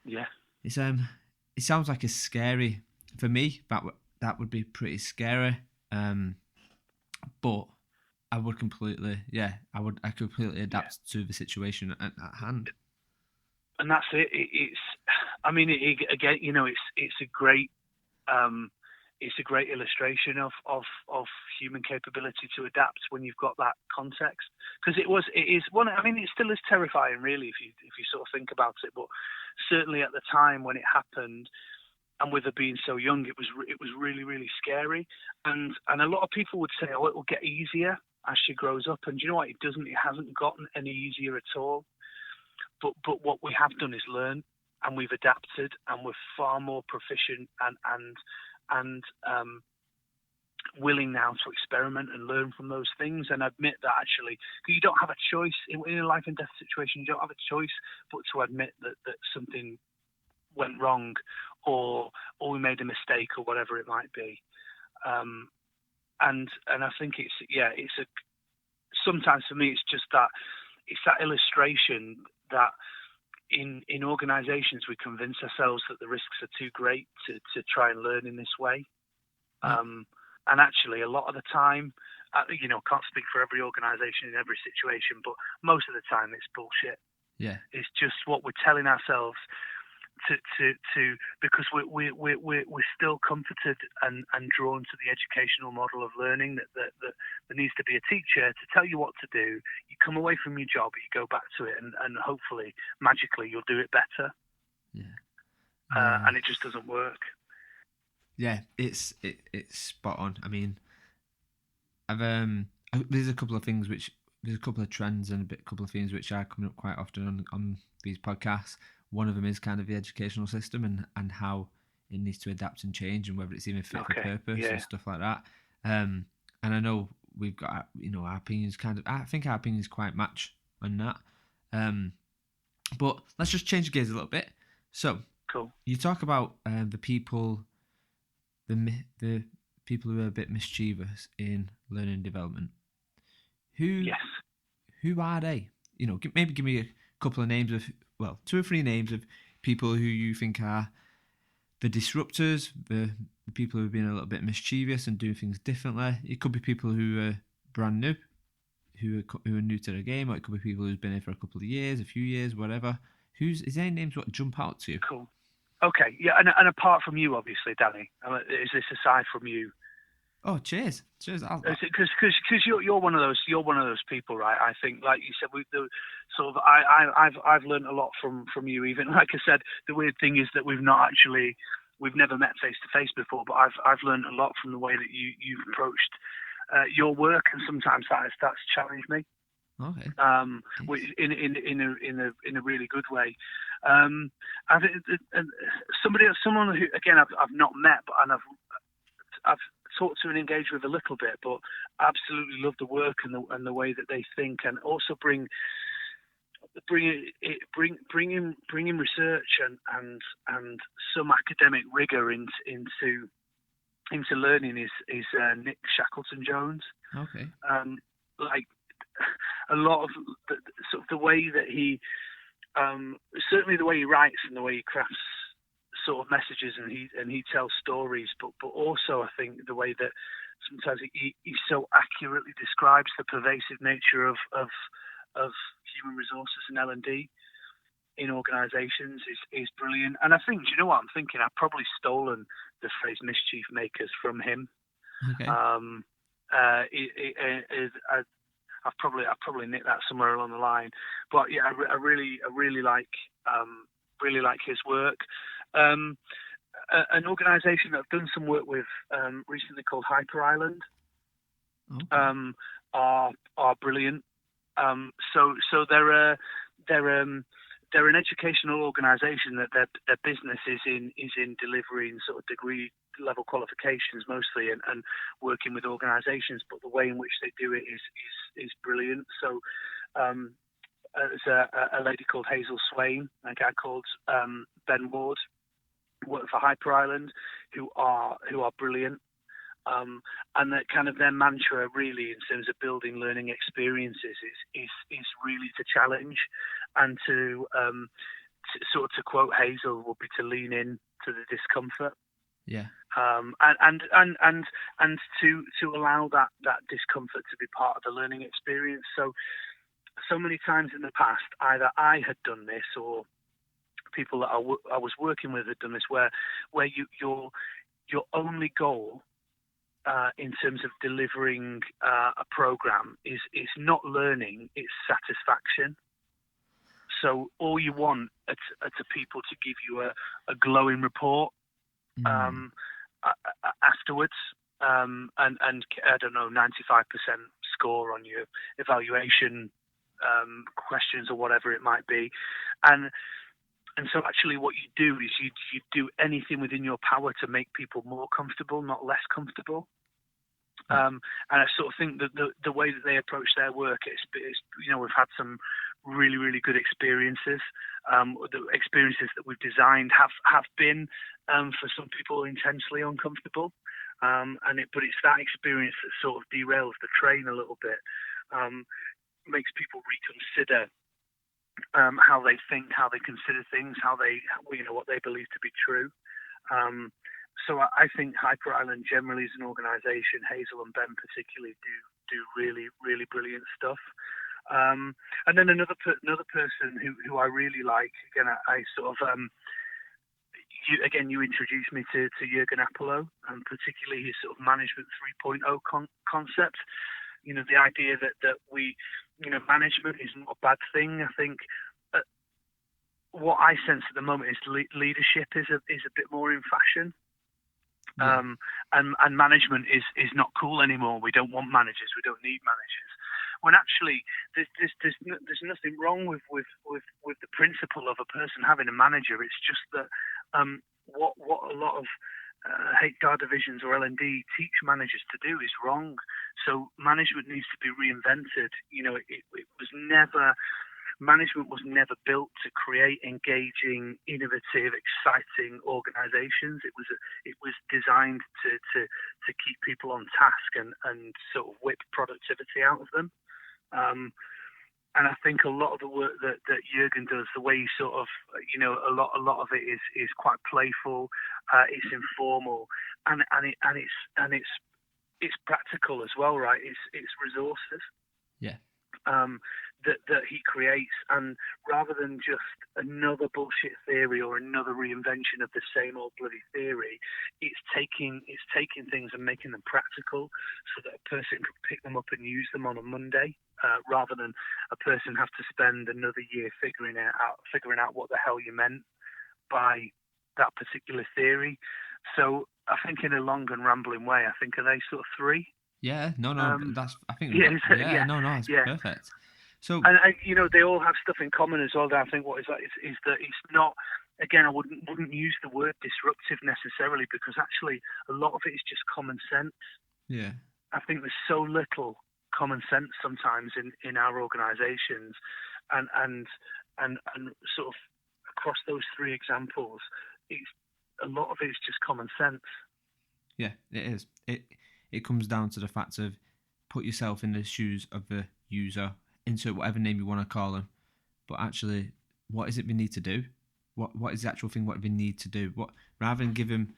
Yeah. It sounds like it's scary. For me, that would be pretty scary. But I would completely adapt to the situation at hand. And that's it. It's a great illustration of human capability to adapt when you've got that context. Because it still is terrifying, really, if you sort of think about it. But certainly at the time when it happened, and with her being so young, it was really, really scary. And a lot of people would say, oh, it will get easier as she grows up. And you know what? It doesn't. It hasn't gotten any easier at all. But what we have done is learn, and we've adapted, and we're far more proficient and willing now to experiment and learn from those things and admit that actually, because you don't have a choice in a life and death situation, you don't have a choice but to admit that something went wrong, or we made a mistake, or whatever it might be. And I think sometimes for me it's just that, it's that illustration that in organisations we convince ourselves that the risks are too great to try and learn in this way. And actually, a lot of the time, can't speak for every organisation in every situation, but most of the time it's bullshit. Yeah, it's just what we're telling ourselves to because we're still comforted and drawn to the educational model of learning that there needs to be a teacher to tell you what to do. You come away from your job, you go back to it, and hopefully, magically, you'll do it better. Yeah, and it just doesn't work. Yeah, it's spot on. I mean, there's a couple of trends and a couple of themes which are coming up quite often on these podcasts. One of them is kind of the educational system and how it needs to adapt and change, and whether it's even fit for purpose and stuff like that. And I know we've got our opinions I think our opinions quite match on that. But let's just change gears a little bit. So cool. You talk about the people who are a bit mischievous in learning and development. Who are they? Maybe give me a couple of names of, 2 or 3 names of people who you think are the disruptors, the people who have been a little bit mischievous and do things differently. It could be people who are brand new, who are new to the game, or it could be people who've been here for a couple of years, a few years, whatever. Is there any names what jump out to you? Cool. Okay, yeah, and apart from you, obviously, Danny, is this aside from you? Oh, cheers! Because you're one of those people, right? I think, like you said, I've learned a lot from you. Even like I said, the weird thing is that we've never met face to face before, but I've learned a lot from the way that you've approached your work, and sometimes that's challenged me. Okay. In a really good way. I think someone who, again, I've not met, but I've talked to and engaged with a little bit, but absolutely love the work and the way that they think, and also bring in research and some academic rigor into learning is Nick Shackleton-Jones. Okay. Like a lot of the way that he, certainly the way he writes and the way he crafts sort of messages and he tells stories, but also I think the way that sometimes he so accurately describes the pervasive nature of human resources and L&D in organisations is brilliant. And I think, do you know what I'm thinking? I've probably stolen the phrase "mischief makers" from him. Okay. I've probably nicked that somewhere along the line, but yeah, I really like his work. An organisation that I've done some work with recently called Hyper Island are brilliant. So they're an educational organisation that their business is in delivering sort of degree level qualifications mostly, and working with organisations, but the way in which they do it is brilliant. So there's a lady called Hazel Swain, a guy called Ben Ward, work for Hyper Island, who are brilliant. And that kind of their mantra really in terms of building learning experiences is really to challenge, and to quote Hazel, would be to lean in to the discomfort. Yeah. And to allow that discomfort to be part of the learning experience. So many times in the past, either I had done this or people that I was working with had done this, where your only goal in terms of delivering a program is not learning, it's satisfaction. So all you want are to people to give you a glowing report afterwards, and I don't know, 95% score on your evaluation questions or whatever it might be, and so actually what you do is you do anything within your power to make people more comfortable, not less comfortable. And I sort of think that the way that they approach their work, it's we've had some really, really good experiences. The experiences that we've designed have been, for some people, intensely uncomfortable. But it's that experience that sort of derails the train a little bit, makes people reconsider how they think, how they consider things, what they believe to be true. So I think Hyper Island generally as an organisation, Hazel and Ben particularly, do really, really brilliant stuff. And then another person who I really like, again, I sort of you introduced me to Jürgen Apollo, and particularly his sort of management 3.0 concept. The idea that we, management is not a bad thing. I think what I sense at the moment is leadership is a bit more in fashion. Yeah. And management is not cool anymore. We don't want managers. We don't need managers. When actually there's nothing wrong with the principle of a person having a manager. It's just that what a lot of HR divisions or L&D teach managers to do is wrong. So management needs to be reinvented. Management was never built to create engaging, innovative, exciting organisations. It was designed to keep people on task and sort of whip productivity out of them. And I think a lot of the work that Jürgen does, the way he sort of, a lot of it is quite playful. It's informal, and it's practical as well, right? It's resources. Yeah. That he creates, and rather than just another bullshit theory or another reinvention of the same old bloody theory, it's taking things and making them practical so that a person can pick them up and use them on a Monday, rather than a person have to spend another year figuring out what the hell you meant by that particular theory. So I think in a long and rambling way, I think, are they sort of three? Yeah, no, that's, I think, that's perfect. So, and they all have stuff in common as well. That I think what is that is that it's not. Again, I wouldn't use the word disruptive necessarily, because actually a lot of it is just common sense. Yeah, I think there's so little common sense sometimes in our organisations, and sort of across those three examples, a lot of it is just common sense. Yeah, it is. It comes down to the fact of put yourself in the shoes of the user, insert whatever name you want to call them, but actually, what is it we need to do? What is the actual thing? What we need to do? What rather than give them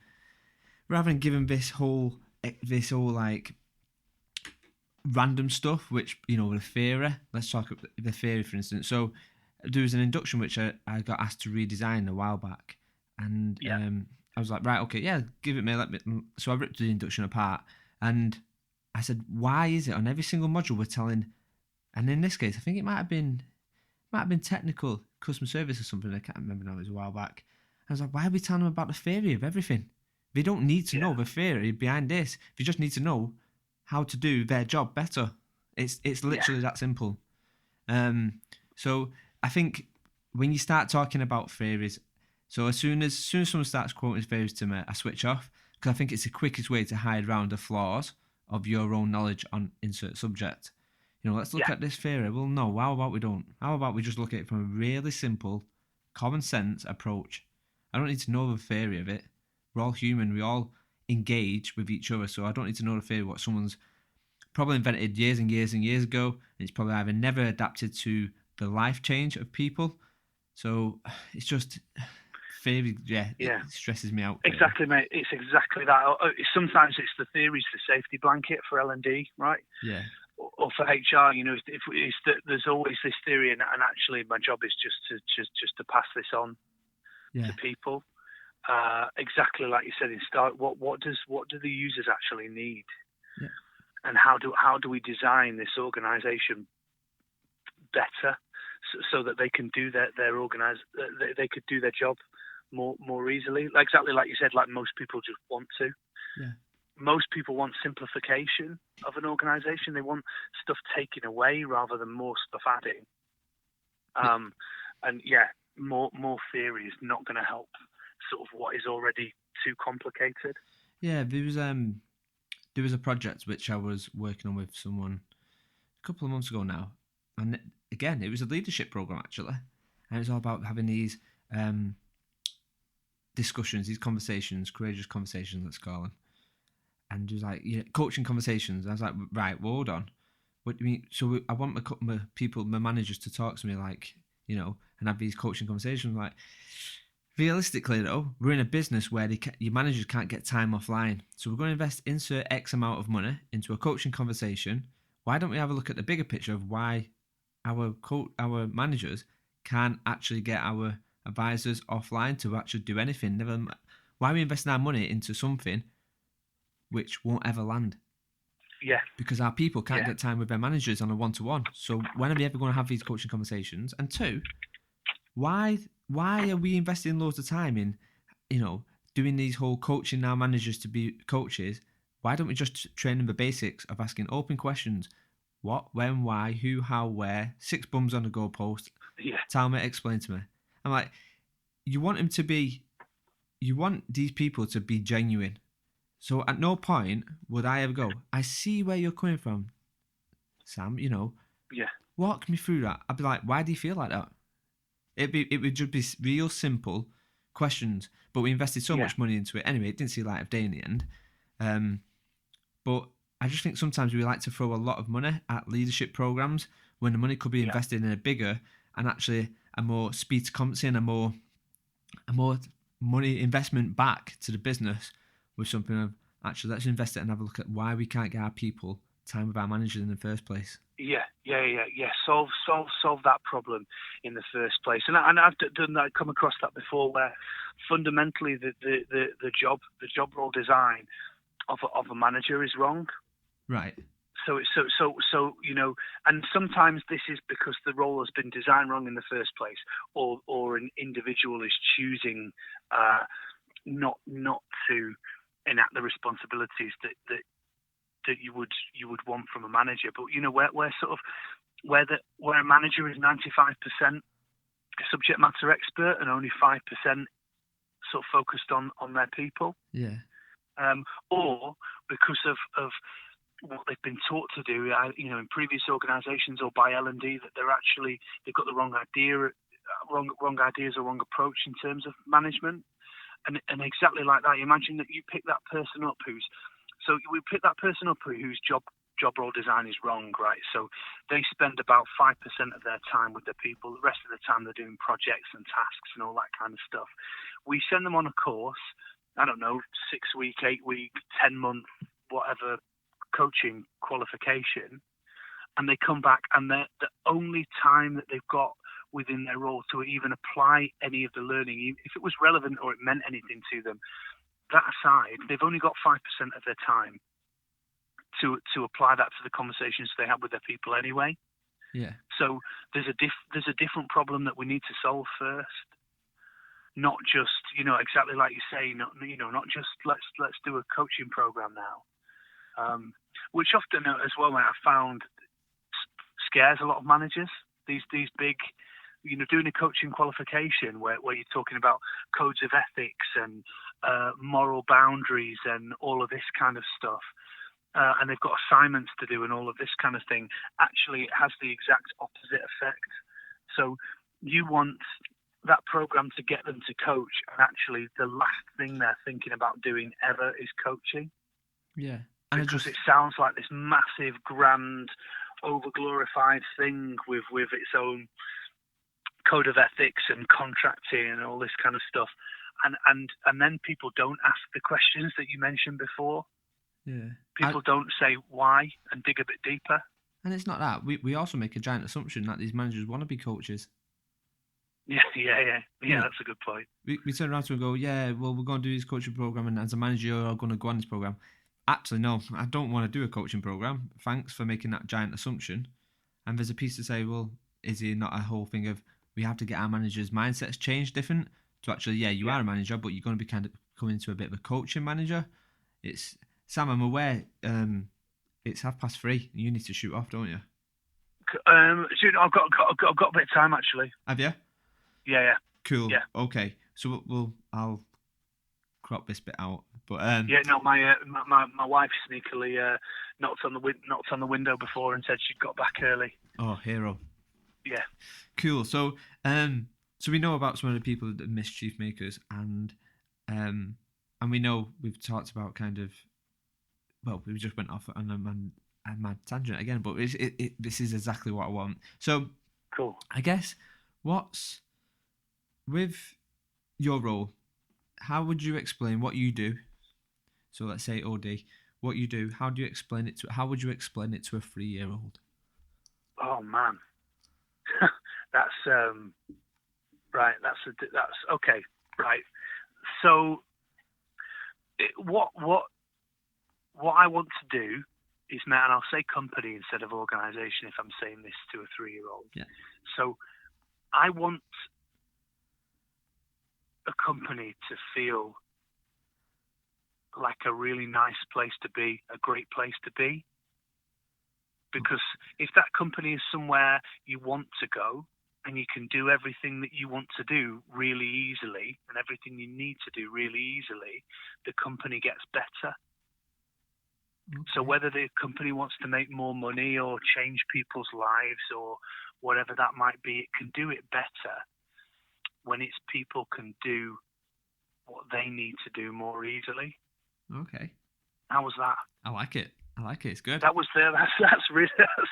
this whole like random stuff, which the theory. Let's talk about the theory, for instance. So there was an induction which I got asked to redesign a while back, and I was like, right, okay, yeah, give it me. So I ripped the induction apart. And I said, why is it on every single module we're telling, and in this case, I think it might have been technical customer service or something. I can't remember now. It was a while back. I was like, why are we telling them about the theory of everything? They don't need to know the theory behind this. They just need to know how to do their job better. It's literally that simple. So I think when you start talking about theories, so as soon as someone starts quoting theories to me, I switch off, because I think it's the quickest way to hide around the flaws of your own knowledge on insert subject. Let's look at this theory. Well, no, how about we don't? How about we just look at it from a really simple, common sense approach? I don't need to know the theory of it. We're all human. We all engage with each other. So I don't need to know the theory of what someone's probably invented years and years and years ago. And it's probably either never adapted to the life change of people. So it's just... theory, it stresses me out. Exactly, mate. It's exactly that. Sometimes it's the theory's the safety blanket for L&D, right? Yeah. Or for HR, there's always this theory, and actually my job is just to pass this on to people. Exactly like you said in start. What do the users actually need? Yeah. And how do we design this organisation better so that they can do they could do their job more easily, exactly like you said, like most people just want to. Yeah. Most people want simplification of an organisation. They want stuff taken away rather than more stuff adding. And more theory is not going to help sort of what is already too complicated. Yeah, there there was a project which I was working on with someone a couple of months ago now, and again, it was a leadership program actually, and it was all about having these discussions, these conversations, courageous conversations, let's call them. And it was like, coaching conversations. I was like, right, well, hold on. What do you mean? So I want my people, my managers to talk to me like, and have these coaching conversations. Like, realistically though, we're in a business where your managers can't get time offline. So we're going to insert X amount of money into a coaching conversation. Why don't we have a look at the bigger picture of why our managers can't actually get our advisors offline to actually do anything? Why are we investing our money into something which won't ever land? Yeah. Because our people can't get time with their managers on a one-to-one. So when are we ever going to have these coaching conversations? And two, why are we investing loads of time in, doing these whole coaching our managers to be coaches? Why don't we just train them the basics of asking open questions? What, when, why, who, how, where? 6 bums on the goalpost. Yeah. Tell me, explain to me. I'm like, you want these people to be genuine. So at no point would I ever go, I see where you're coming from, Sam, walk me through that. I'd be like, why do you feel like that? It would just be real simple questions, but we invested so much money into it. Anyway, it didn't see light of day in the end. But I just think sometimes we like to throw a lot of money at leadership programs when the money could be invested in a bigger and actually a more speed to competency and a more money investment back to the business with something of, actually, let's invest it and have a look at why we can't get our people time with our managers in the first place. Yeah. Solve that problem in the first place. And I've done that, come across that before, where fundamentally the job role design of a manager is wrong. Right. So and sometimes this is because the role has been designed wrong in the first place, or an individual is choosing not to enact the responsibilities that you would want from a manager. But where a manager is 95% subject matter expert and only 5% sort of focused on their people. Yeah. Or because of what they've been taught to do, in previous organisations or by L&D, that they've got the wrong ideas or wrong approach in terms of management. And exactly like that, you imagine that you pick that person up whose job role design is wrong, right? So they spend about 5% of their time with the people. The rest of the time they're doing projects and tasks and all that kind of stuff. We send them on a course, I don't know, 6-week, 8-week, 10-month, whatever coaching qualification, and they come back and the only time that they've got within their role to even apply any of the learning, if it was relevant or it meant anything to them, that aside, they've only got 5% of their time to apply that to the conversations they have with their people anyway. Yeah. So there's a different problem that we need to solve first. Not just, exactly like you say, not just let's do a coaching program now, which often as well, I found scares a lot of managers. These big, doing a coaching qualification where you're talking about codes of ethics and moral boundaries and all of this kind of stuff, and they've got assignments to do and all of this kind of thing. Actually, it has the exact opposite effect. So you want that program to get them to coach, and actually the last thing they're thinking about doing ever is coaching. Yeah. Because it sounds like this massive, grand, over-glorified thing with its own code of ethics and contracting and all this kind of stuff. And then people don't ask the questions that you mentioned before. Yeah. People don't say why and dig a bit deeper. And it's not that. We also make a giant assumption that these managers want to be coaches. Yeah, that's a good point. We turn around to them and go, yeah, well, we're going to do this coaching program, and as a manager, you're going to go on this program. Actually, no, I don't want to do a coaching program. Thanks for making that giant assumption. And there's a piece to say, well, is it not a whole thing of we have to get our managers' mindsets changed different to actually, you are a manager, but you're going to be kind of coming into a bit of a coaching manager. It's Sam, I'm aware it's 3:30. You need to shoot off, don't you? I've got a bit of time actually. Have you? Yeah. Cool. Yeah. Okay. So I'll crop this bit out. But yeah, no, my wife sneakily knocked on the window before and said she'd got back early. Oh, hero. Yeah. Cool. So so we know about some of the people that mischief makers, and we know we've talked about kind of, well, we just went off on a mad tangent again, but this is exactly what I want. So Cool. I guess what's with your role, how would you explain what you do? So let's say OD, what you do, how would you explain it to a 3-year-old? Oh man. That's right, that's okay, right. So what I want to do is, and I'll say company instead of organisation if I'm saying this to a 3-year-old. Yeah. So I want a company to feel like a really nice place to be, a great place to be. Because if that company is somewhere you want to go and you can do everything that you want to do really easily and everything you need to do really easily, the company gets better. Okay. So whether the company wants to make more money or change people's lives or whatever that might be, it can do it better when its people can do what they need to do more easily. Okay. How was that? I like it. It's good. That's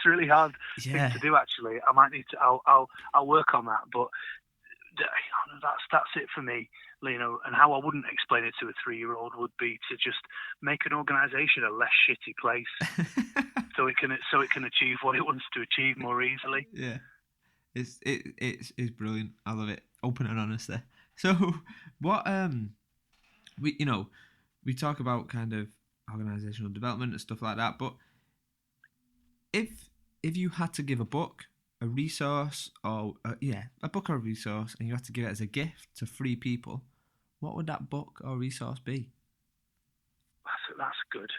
really hard thing to do. Actually, I might need to. I'll work on that. But that's it for me, Lino. And how I wouldn't explain it to a 3-year-old would be to just make an organisation a less shitty place, so it can achieve what it wants to achieve more easily. Yeah, it's brilliant. I love it. Open and honest there. So what we talk about kind of organizational development and stuff like that, but if you had to give a book, a resource, or a book or a resource, and you had to give it as a gift to 3 people, what would that book or resource be? That's good.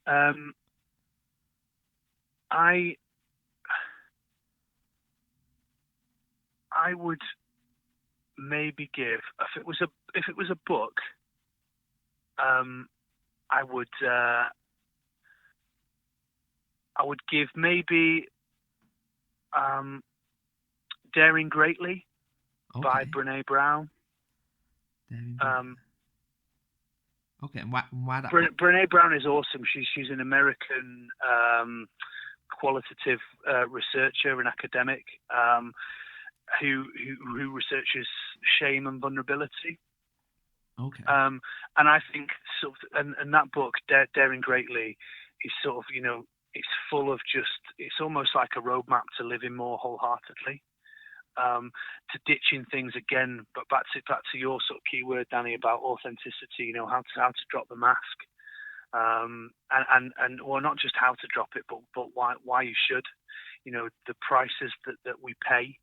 I would maybe give, if it was a book, I would give maybe Daring Greatly by Brené Brown. Okay, and why that? Brené Brown is awesome. She's an American qualitative researcher and academic who researches shame and vulnerability. Okay. And I think sort of, and that book, Daring Greatly, is sort of, it's full of it's almost like a roadmap to living more wholeheartedly, to ditching things again, but back to your sort of key word, Danny, about authenticity. How to drop the mask, and well, not just how to drop it, but why you should. The prices that we pay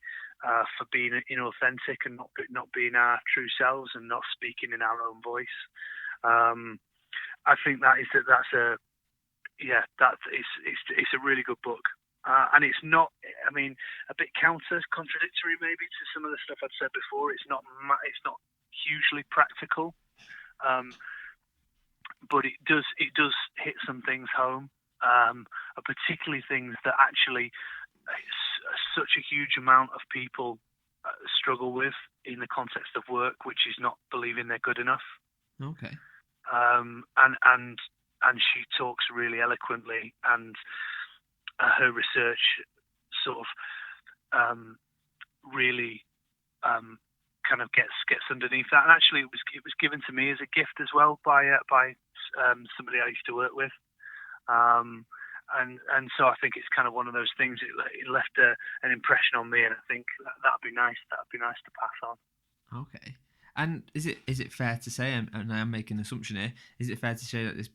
for being inauthentic and not being our true selves and not speaking in our own voice. I think that's a really good book, and it's not. I mean, a bit contradictory maybe to some of the stuff I've said before. It's not hugely practical, but it does hit some things home, particularly things that actually such a huge amount of people struggle with in the context of work, which is not believing they're good enough. Okay. And she talks really eloquently, and her research sort of really kind of gets underneath that. And actually, it was given to me as a gift as well by somebody I used to work with. And so I think it's kind of one of those things. It left an impression on me, and I think that'd be nice. That'd be nice to pass on. Okay. And is it fair to say, and I'm making an assumption here, is it fair to say that this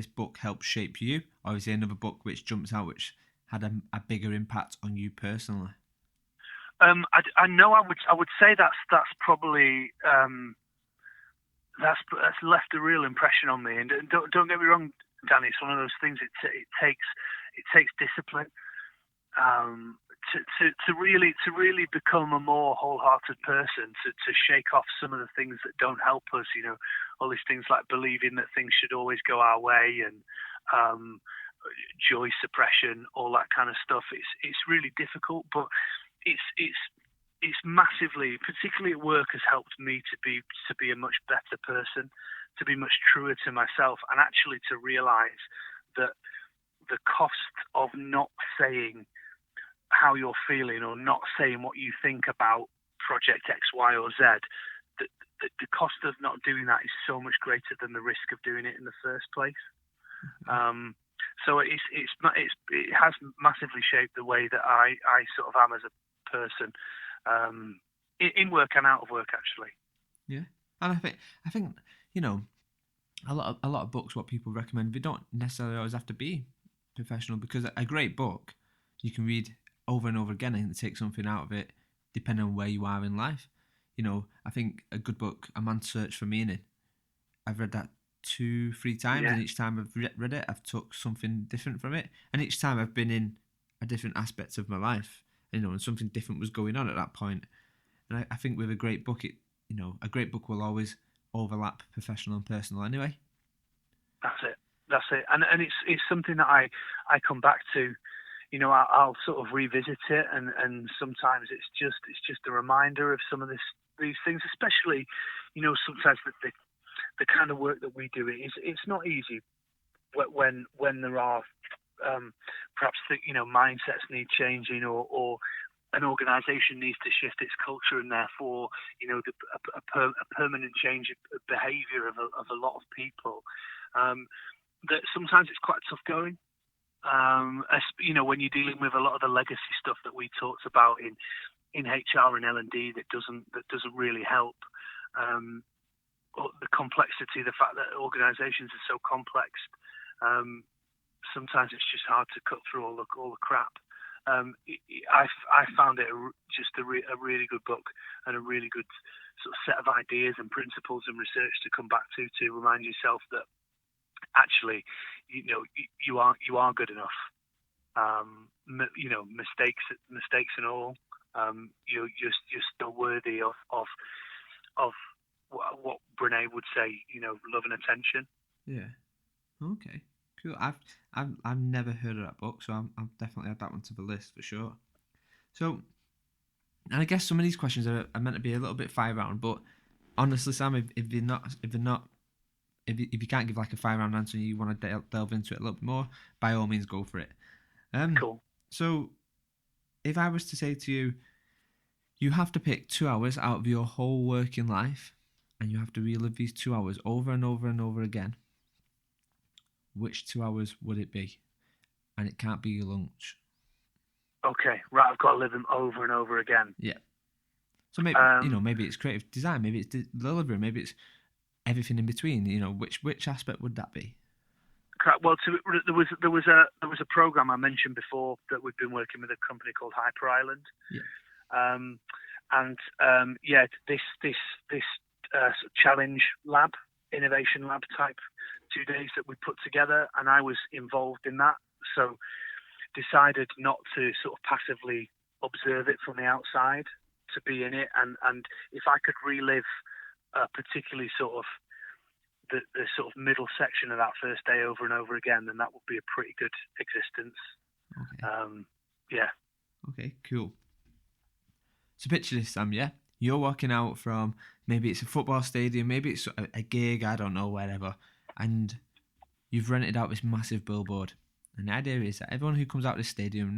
book helped shape you, or is there another book which jumps out which had a bigger impact on you personally? I know I would say that's probably that's left a real impression on me. And don't get me wrong, Danny, it's one of those things. It takes discipline to really become a more wholehearted person, to shake off some of the things that don't help us, all these things like believing that things should always go our way, and joy suppression, all that kind of stuff. It's really difficult, but it's massively, particularly at work, has helped me to be a much better person, to be much truer to myself, and actually to realise that the cost of not saying how you're feeling or not saying what you think about project X, Y, or Z, the cost of not doing that is so much greater than the risk of doing it in the first place. So it has massively shaped the way that I sort of am as a person, in work and out of work, actually. Yeah, and I think a lot of books, what people recommend, they don't necessarily always have to be professional, because a great book you can read over and over again and take something out of it depending on where you are in life. I think a good book, A Man's Search for Meaning, I've read that 2-3 times, and each time I've read it, I've took something different from it, and each time I've been in a different aspect of my life, and something different was going on at that point. And I think with a great book, a great book will always overlap professional and personal anyway. That's it, and it's something that I come back to. I'll sort of revisit it, and sometimes it's just a reminder of some of these things, especially, sometimes the kind of work that we do, it's not easy when there are perhaps mindsets need changing, or an organisation needs to shift its culture, and therefore a permanent change of behaviour of a lot of people. That sometimes it's quite tough going. When you're dealing with a lot of the legacy stuff that we talked about in HR and L&D that doesn't really help. The complexity, the fact that organisations are so complex, sometimes it's just hard to cut through all the crap. I found it just a really good book, and a really good sort of set of ideas and principles and research to come back to remind yourself that actually, you are good enough. Mistakes and all, you're still worthy of what Brené would say, love and attention. Yeah. Okay. Cool. I've never heard of that book, so I'll definitely add that one to the list for sure. So, and I guess some of these questions are meant to be a little bit fire round, but honestly, Sam, if you can't give like a 5-round answer and you want to delve into it a little bit more, by all means, go for it. Cool. So, if I was to say to you, you have to pick 2 hours out of your whole working life, and you have to relive these 2 hours over and over and over again, which 2 hours would it be? And it can't be your lunch. Okay, right. I've got to live them over and over again. Yeah. So maybe maybe it's creative design, maybe it's delivery, maybe it's everything in between. Which aspect would that be? Well, there was a program I mentioned before that we've been working with a company called Hyper Island. Yeah. This challenge lab, innovation lab type 2 days that we put together, and I was involved in that. So decided not to sort of passively observe it from the outside, to be in it, and if I could relive particularly sort of the sort of middle section of that first day over and over again, then that would be a pretty good existence. Okay. Yeah. Okay, cool. So picture this, Sam, yeah? You're walking out from, maybe it's a football stadium, maybe it's a gig, I don't know, wherever, and you've rented out this massive billboard. And the idea is that everyone who comes out of this stadium,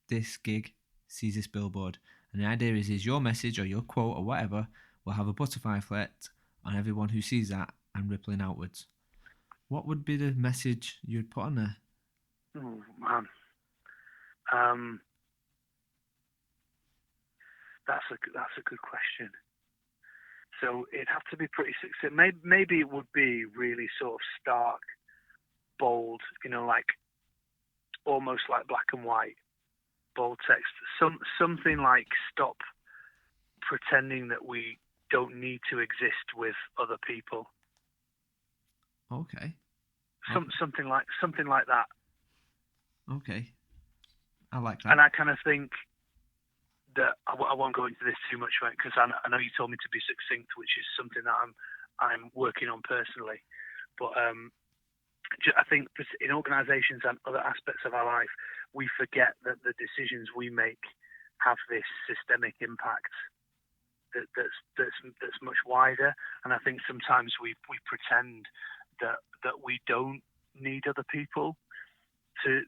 this gig, sees this billboard. And the idea is your message or your quote or whatever will have a butterfly effect on everyone who sees that and rippling outwards. What would be the message you'd put on there? Oh, man. That's a good question. So it'd have to be pretty succinct. Maybe it would be really sort of stark, bold, like almost like black and white, bold text. Something like stop pretending that we don't need to exist with other people. Okay. Something like that. Okay. I like that. And I kind of think that I won't go into this too much, right? Because I know you told me to be succinct, which is something that I'm working on personally. But I think in organisations and other aspects of our life, we forget that the decisions we make have this systemic impact that's much wider. And I think sometimes we pretend that we don't need other people to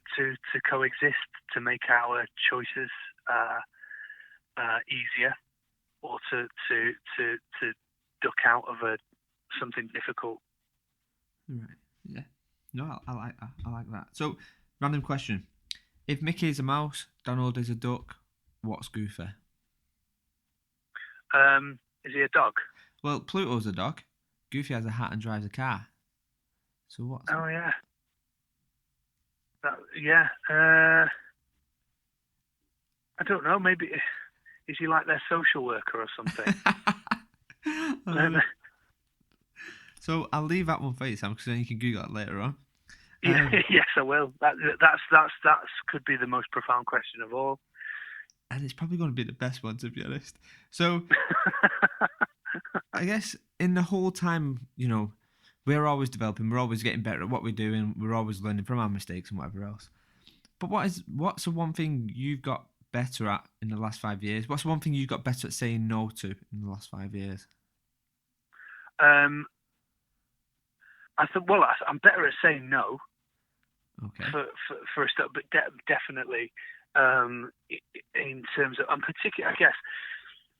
coexist, to make our choices easier, or to duck out of something difficult. Right. Yeah. No, I like that. I like that. So, random question: if Mickey is a mouse, Donald is a duck, what's Goofy? Is he a dog? Well, Pluto's a dog. Goofy has a hat and drives a car. So what's? Oh yeah. I don't know. Maybe is he like their social worker or something? So I'll leave that one for you, Sam, because then you can Google it later on. Yes, I will. That's could be the most profound question of all. And it's probably going to be the best one, to be honest. So I guess in the whole time, we're always developing, we're always getting better at what we're doing, we're always learning from our mistakes and whatever else. But what's the one thing you've got better at in the last 5 years? What's the one thing you've got better at saying no to in the last 5 years? I'm better at saying no. Okay. For a start, but definitely in terms of, I'm particular, I guess.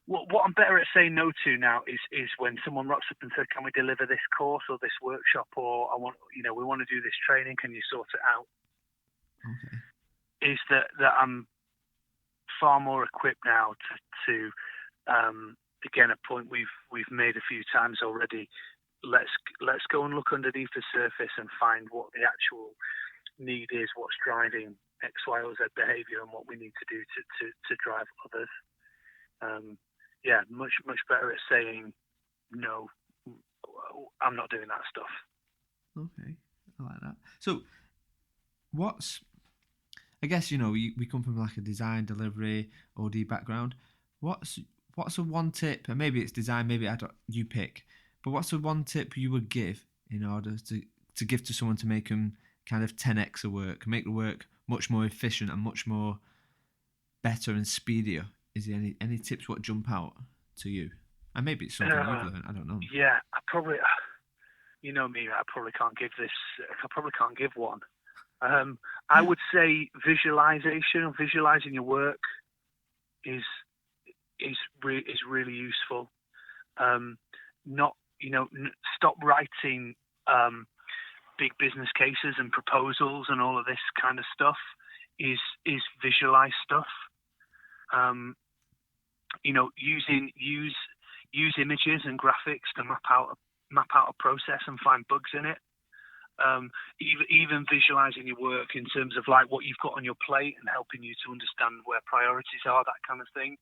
What I'm better at saying no to now is when someone rocks up and says, "Can we deliver this course or this workshop, or we want to do this training? Can you sort it out?" Okay. Is that I'm far more equipped now to again, a point we've made a few times already. Let's go and look underneath the surface and find what the actual need is, what's driving X, Y, or Z behaviour, and what we need to do to drive others. Much better at saying no. I'm not doing that stuff. Okay, I like that. So, I guess we come from like a design, delivery, OD background. What's the one tip? And maybe it's design, maybe you pick. But what's the one tip you would give in order to give to someone to make them kind of 10x the work, make the work much more efficient and much more better and speedier? Is there any tips what jump out to you? And maybe it's something you've learned. I don't know. Yeah, I probably, me, I probably can't give this. I probably can't give one. I would say visualization, visualizing your work is really useful. Stop writing big business cases and proposals and all of this kind of stuff. Is visualize stuff. Use images and graphics to map out a process and find bugs in it. Even visualizing your work in terms of like what you've got on your plate and helping you to understand where priorities are, that kind of thing.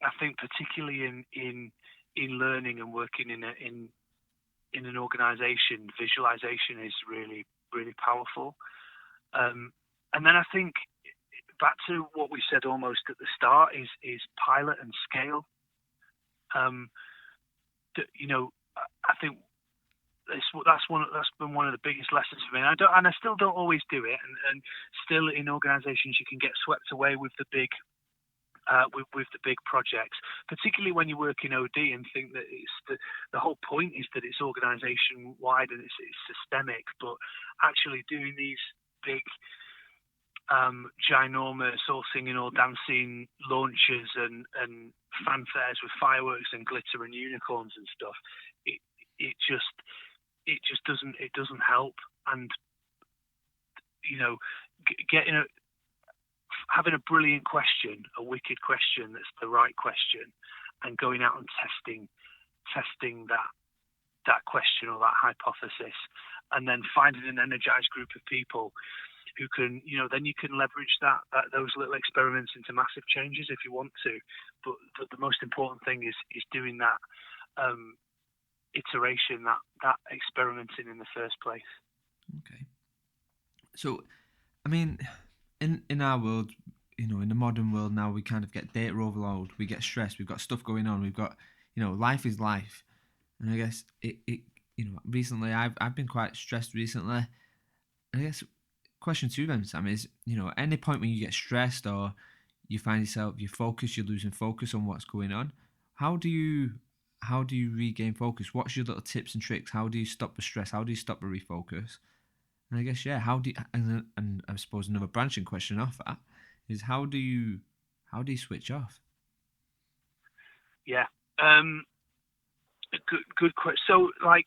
I think particularly in learning and working in an organization, visualization is really, really powerful. And then I think back to what we said almost at the start is pilot and scale. I think that's been one of the biggest lessons for me. And I still don't always do it. And still in organizations you can get swept away with the big with the big projects, particularly when you work in OD and think that it's the whole point is that it's organization wide and it's systemic. But actually doing these big ginormous all singing all dancing launches and fanfares with fireworks and glitter and unicorns and stuff, it just doesn't help. And having a brilliant question, a wicked question that's the right question, and going out and testing that question or that hypothesis, and then finding an energized group of people who can, then you can leverage those little experiments into massive changes if you want to. But the most important thing is doing that iteration, that experimenting in the first place. Okay. So, I mean, in our world, in the modern world now, we kind of get data overload, we get stressed, we've got stuff going on, we've got, life is life. And I guess recently I've been quite stressed recently. I guess question to them, Sam, is, at any point when you get stressed or you find yourself, you're losing focus on what's going on, how do you regain focus? What's your little tips and tricks? How do you stop the stress? How do you stop the refocus? And I guess, how do you, and I suppose another branching question off that is, how do you switch off? Yeah. Good question. So, like,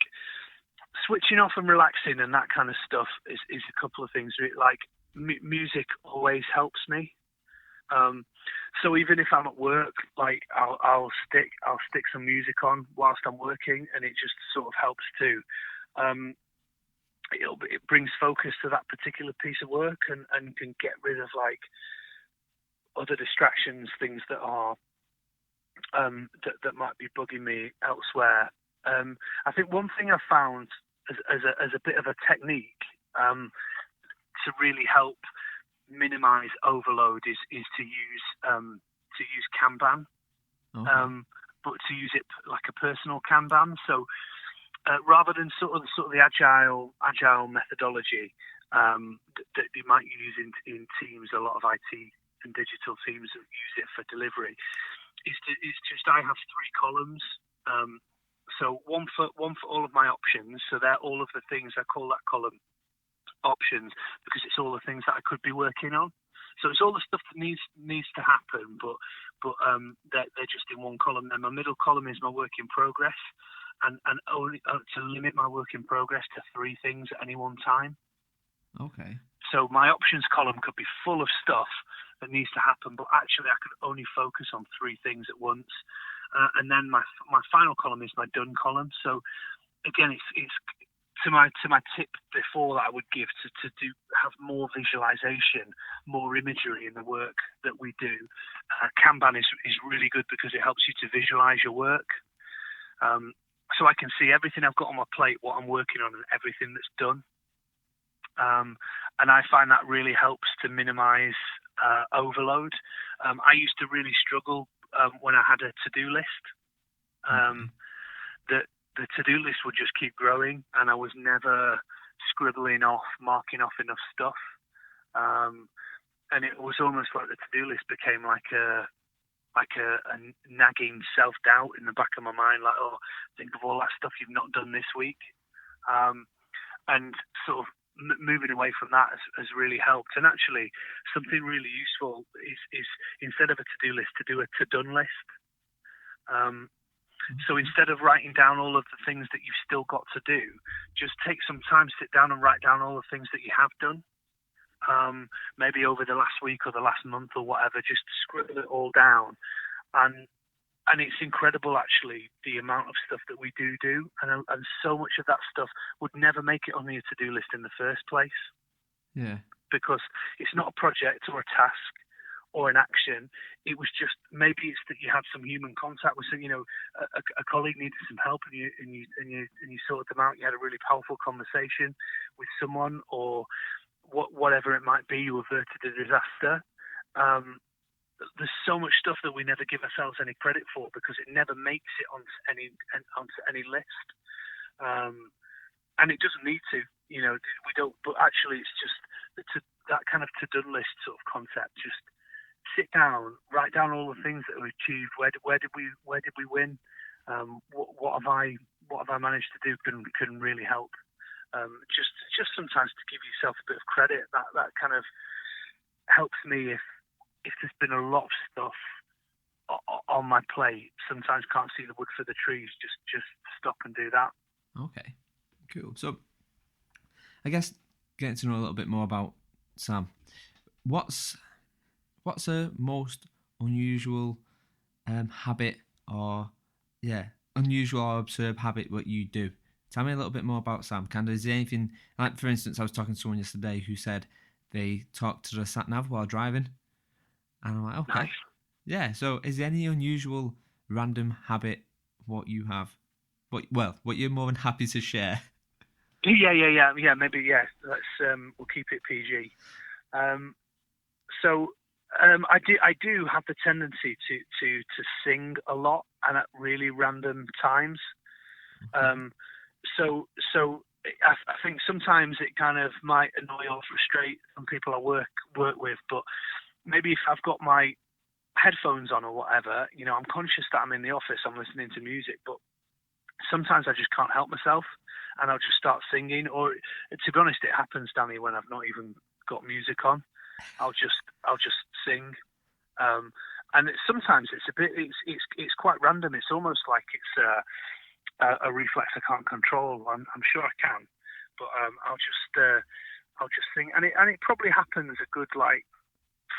switching off and relaxing and that kind of stuff is a couple of things. Like, music always helps me. So even if I'm at work, like, I'll stick some music on whilst I'm working, and it just sort of helps too. It brings focus to that particular piece of work, and can get rid of, like, other distractions, things that are that might be bugging me elsewhere. I think one thing I've found as a bit of a technique to really help minimize overload is to use Kanban, Okay. but to use it like a personal Kanban. So rather than sort of the agile methodology that you might use in teams, a lot of IT and digital teams that use it for delivery, is just I have 3 columns. So one for all of my options. So they're all of the things. I call that column options because it's all the things that I could be working on. So it's all the stuff that needs to happen, but they're just in one column. Then my middle column is my work in progress, and only to limit my work in progress to 3 things at any one time. Okay. So my options column could be full of stuff that needs to happen, but actually I could only focus on 3 things at once. And then my final column is my done column. So again, it's to my tip before that I would give to have more visualization, more imagery in the work that we do. Kanban is really good because it helps you to visualize your work. So I can see everything I've got on my plate, what I'm working on, and everything that's done. And I find that really helps to minimize overload. I used to really struggle when I had a to-do list. The to-do list would just keep growing, and I was never marking off enough stuff. And it was almost like the to-do list became like a nagging self-doubt in the back of my mind, like, oh, think of all that stuff you've not done this week. And sort of moving away from that has really helped. And actually, something really useful is instead of a to-do list, to do a to-done list. So instead of writing down all of the things that you've still got to do, just take some time, sit down and write down all the things that you have done. Maybe over the last week or the last month or whatever, just scribble it all down. And it's incredible, actually, the amount of stuff that we do, and so much of that stuff would never make it on your to-do list in the first place. Yeah. Because it's not a project or a task or an action. It was just, maybe it's that you had some human contact with some, a colleague needed some help, and you sorted them out. You had a really powerful conversation with someone, or whatever it might be. You averted a disaster. There's so much stuff that we never give ourselves any credit for because it never makes it onto any list, and it doesn't need to. We don't. But actually, it's just that kind of to-do list sort of concept. Just sit down, write down all the things that we achieved. Where did we win? What have I managed to do? Can really help. Just sometimes to give yourself a bit of credit. That kind of helps me if there's been a lot of stuff on my plate, sometimes can't see the wood for the trees, just stop and do that. Okay, cool. So I guess getting to know a little bit more about Sam, what's a most unusual habit or unusual or absurd habit what you do? Tell me a little bit more about Sam. Is there anything, like, for instance, I was talking to someone yesterday who said they talked to the sat nav while driving. And I'm like, okay. Nice. Yeah, so is there any unusual random habit what you have? What you're more than happy to share? Yeah, maybe, yeah. Let's, we'll keep it PG. So I do have the tendency to sing a lot and at really random times. Um, so I think sometimes it kind of might annoy or frustrate some people I work with, but maybe if I've got my headphones on or whatever, I'm conscious that I'm in the office, I'm listening to music, but sometimes I just can't help myself, and I'll just start singing. Or, to be honest, it happens, Danny, when I've not even got music on. I'll just sing, and sometimes it's quite random. It's almost like it's a reflex I can't control. I'm sure I can, but I'll just sing, and it probably happens a good like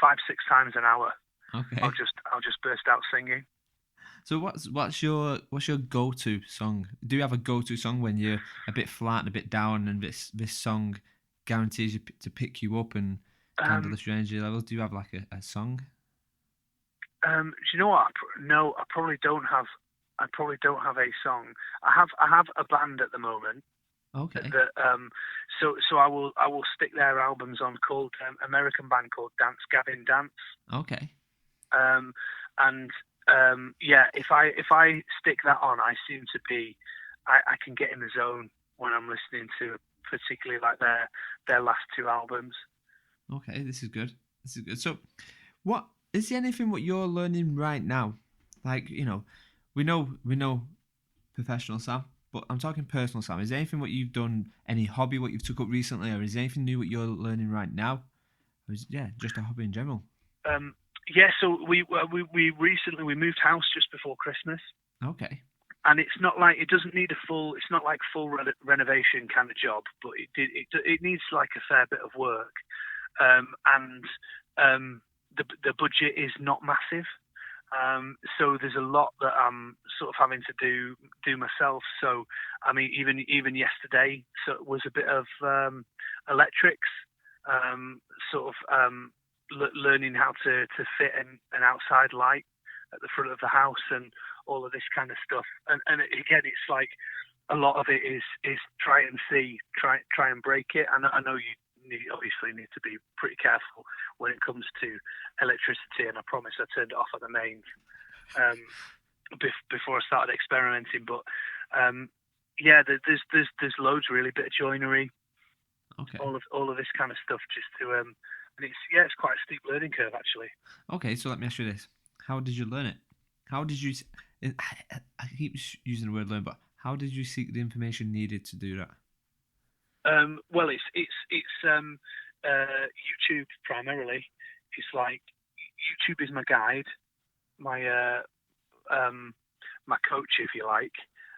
5-6 times an hour. Okay. I'll just burst out singing. So what's your go-to song? Do you have a go-to song when you're a bit flat and a bit down, and this song guarantees you to pick you up and handle the energy levels? Do you have like a song? Do you know what? No, I probably don't have a song. I have a band at the moment. Okay. So I will stick their albums on, called American band called Dance Gavin Dance. Okay. If I stick that on, I seem to be, I can get in the zone when I'm listening to particularly like their last 2 albums. Okay, this is good. So, what is there anything what you're learning right now? Like, we know professional Sam, but I'm talking personal Sam. Is there anything what you've done, any hobby what you've took up recently, or is there anything new what you're learning right now? Or is just a hobby in general? So we recently moved house just before Christmas. Okay. And it's not like, it doesn't need it's not like full renovation kind of job, but it needs like a fair bit of work. The budget is not massive. So there's a lot that I'm sort of having to do myself. So, I mean, even yesterday, so it was a bit of electrics, learning how to fit an outside light at the front of the house and all of this kind of stuff. And again, it's like a lot of it is try and break it. And I know you obviously need to be pretty careful when it comes to electricity. And I promise I turned it off at the mains before I started experimenting. But there's loads really, bit of joinery, okay, all of this kind of stuff, just to and it's quite a steep learning curve actually. Okay, so let me ask you this: how did you learn it? How did you? I keep using the word learn, but how did you seek the information needed to do that? Well, it's YouTube primarily. It's like YouTube is my guide, my my coach, if you like,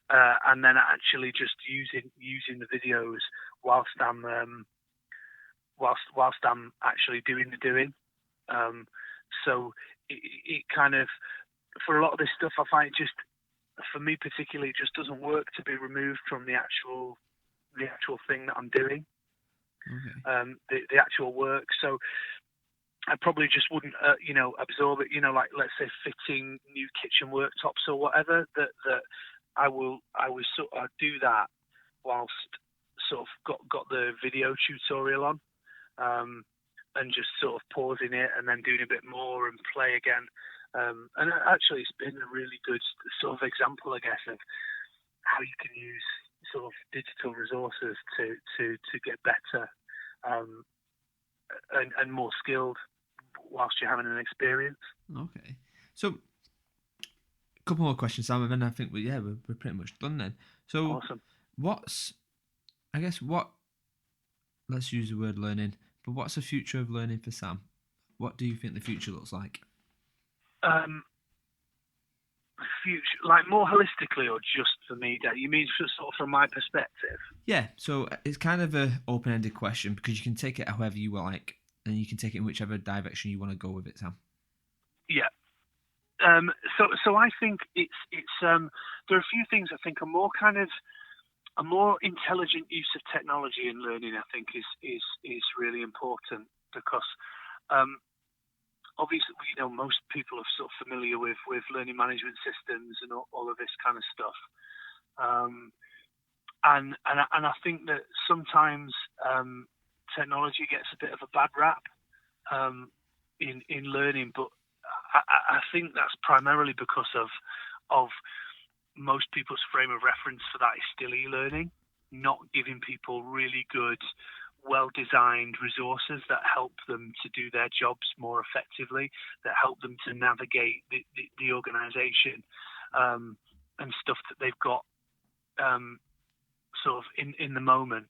and then actually just using the videos whilst I'm actually doing the doing. So it kind of, for a lot of this stuff, I find just, for me particularly, just doesn't work to be removed from the actual thing that I'm doing. Okay. The actual work. So I probably just wouldn't, absorb it. Like, let's say fitting new kitchen worktops or whatever. That I will sort of do that whilst sort of got the video tutorial on, and just sort of pausing it and then doing a bit more and play again. And actually, it's been a really good sort of example, I guess, of how you can use sort of digital resources to get better and more skilled whilst you're having an experience. Okay, so a couple more questions, Sam, and then I think we're pretty much done then. So awesome. Let's use the word learning, but what's the future of learning for Sam? What do you think the future looks like? Future, like more holistically, or just for me, Dad? You mean sort of from my perspective? Yeah, so it's kind of an open-ended question because you can take it however you like, and you can take it in whichever direction you want to go with it, Sam. Yeah. So I think it's there are a few things I think are more kind of a more intelligent use of technology in learning. I think is really important because obviously, most people are sort of familiar with learning management systems and all of this kind of stuff. And I think that sometimes technology gets a bit of a bad rap. in learning, but I think that's primarily because of most people's frame of reference for that is still e-learning, not giving people really good, well-designed resources that help them to do their jobs more effectively, that help them to navigate the organisation and stuff that they've got sort of in the moment.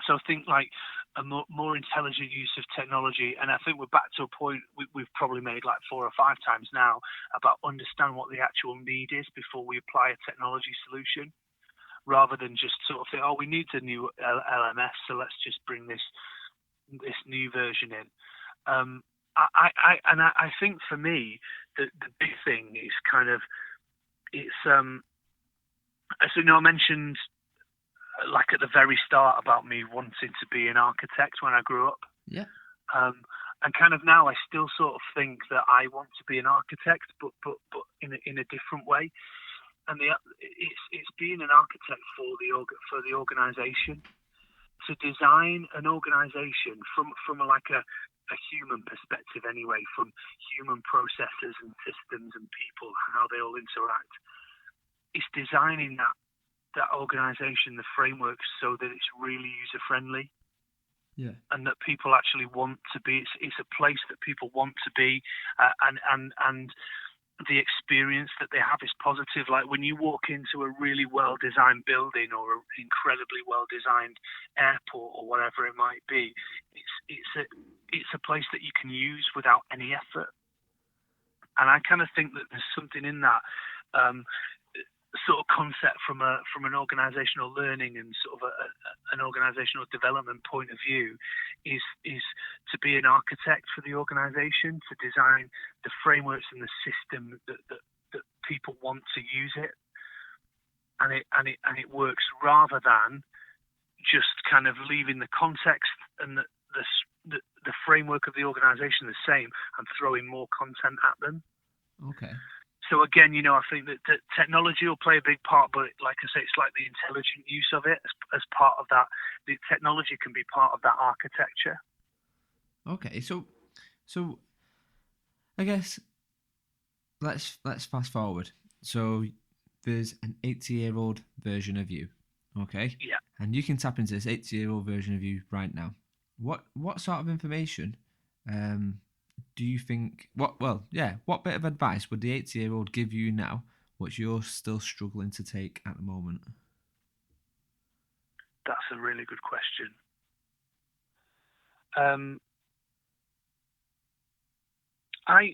So I think like a more intelligent use of technology, and I think we're back to a point we've probably made like 4 or 5 times now about understand what the actual need is before we apply a technology solution, rather than just sort of think, oh, we need a new LMS, so let's just bring this new version in. I think for me the big thing is kind of it's so I mentioned like at the very start about me wanting to be an architect when I grew up. Yeah. And kind of now I still sort of think that I want to be an architect, but in a different way. And it's being an architect for the organisation, to design an organisation from like a human perspective anyway, from human processes and systems and people, how they all interact. It's designing that organisation, the framework, so that it's really user friendly, and that people actually want to be. It's a place that people want to be, and the experience that they have is positive. Like when you walk into a really well designed building or an incredibly well designed airport or whatever it might be, it's a place that you can use without any effort. And I kind of think that there's something in that. Sort of concept from an organizational learning and sort of an organizational development point of view is to be an architect for the organization, to design the frameworks and the system that people want to use it, and it works, rather than just kind of leaving the context and the framework of the organization the same and throwing more content at them. Okay. So again, I think that technology will play a big part, but like I say, it's like the intelligent use of it as part of that. The technology can be part of that architecture. Okay, so I guess let's fast forward. So there's an 80-year-old version of you, okay? Yeah. And you can tap into this 80-year-old version of you right now. What sort of information do you think, what bit of advice would the 80-year-old give you now, which you're still struggling to take at the moment? That's a really good question. I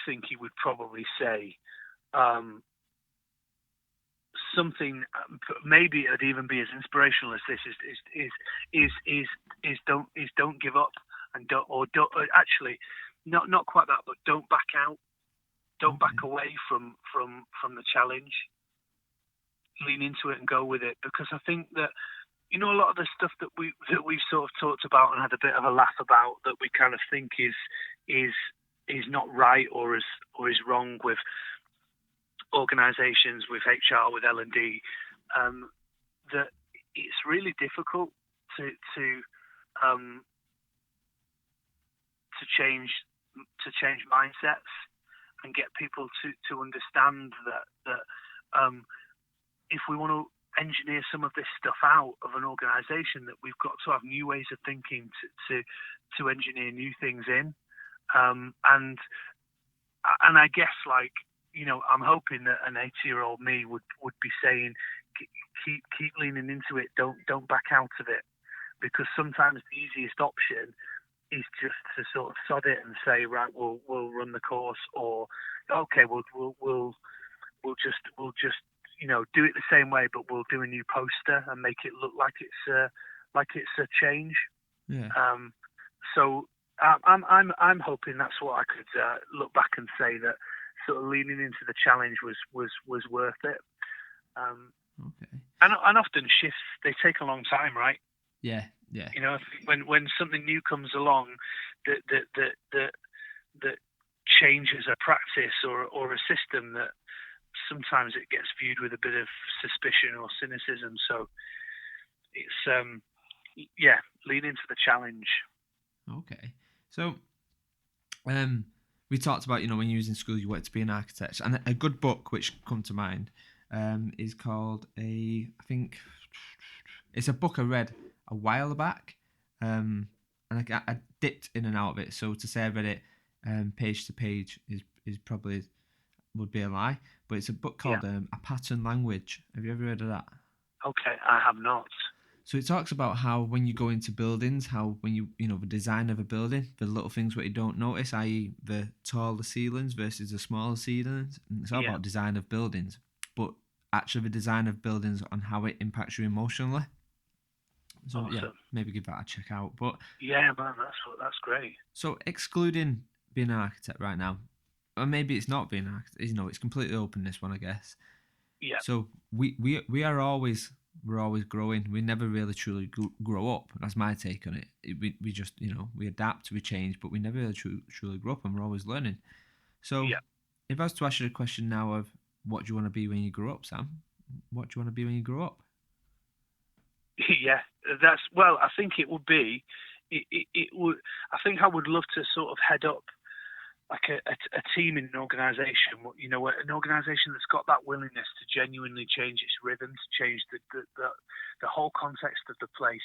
think he would probably say something. Maybe it'd even be as inspirational as this: is don't give up, and don't actually. Not quite that, but don't back out. Don't back away from the challenge. Lean into it and go with it, because I think that a lot of the stuff that we've sort of talked about and had a bit of a laugh about, that we kind of think is not right or is wrong with organisations, with HR, with L&D. That it's really difficult to change mindsets and get people to understand that if we want to engineer some of this stuff out of an organisation, that we've got to have new ways of thinking to engineer new things in, and I guess I'm hoping that an 80-year-old me would be saying keep leaning into it, don't back out of it, because sometimes the easiest option is just to sort of sod it and say, right, we'll run the course, or okay, we'll just do it the same way, but we'll do a new poster and make it look like it's a change. Yeah. So I'm hoping that's what I could look back and say, that sort of leaning into the challenge was worth it. Okay. And often shifts, they take a long time, right? Yeah. When something new comes along that changes a practice or a system, that sometimes it gets viewed with a bit of suspicion or cynicism. So it's lean into the challenge. Okay. So We talked about, when you was in school, you wanted to be an architect, and a good book which come to mind is called I think it's a book I read a while back, and I dipped in and out of it. So to say I read it page to page is probably would be a lie. But it's a book called A Pattern Language. Have you ever heard of that? Okay, I have not. So it talks about how when you go into buildings, how when the design of a building, the little things what you don't notice, i.e. the taller ceilings versus the smaller ceilings. And it's all about design of buildings, but actually the design of buildings on how it impacts you emotionally. So awesome. Maybe give that a check out. But yeah, man, that's great. So excluding being an architect right now, or maybe it's not being an architect, it's completely open, this one, I guess. Yeah. So we are always growing. We never really truly grow up. That's my take on it. We just we adapt, we change, but we never really truly grow up, and we're always learning. So if I was to ask you a question now of what do you want to be when you grow up, Sam? What do you want to be when you grow up? Yeah, I think it would be. It would. I think I would love to sort of head up like a team in an organisation, an organisation that's got that willingness to genuinely change its rhythm, to change the whole context of the place.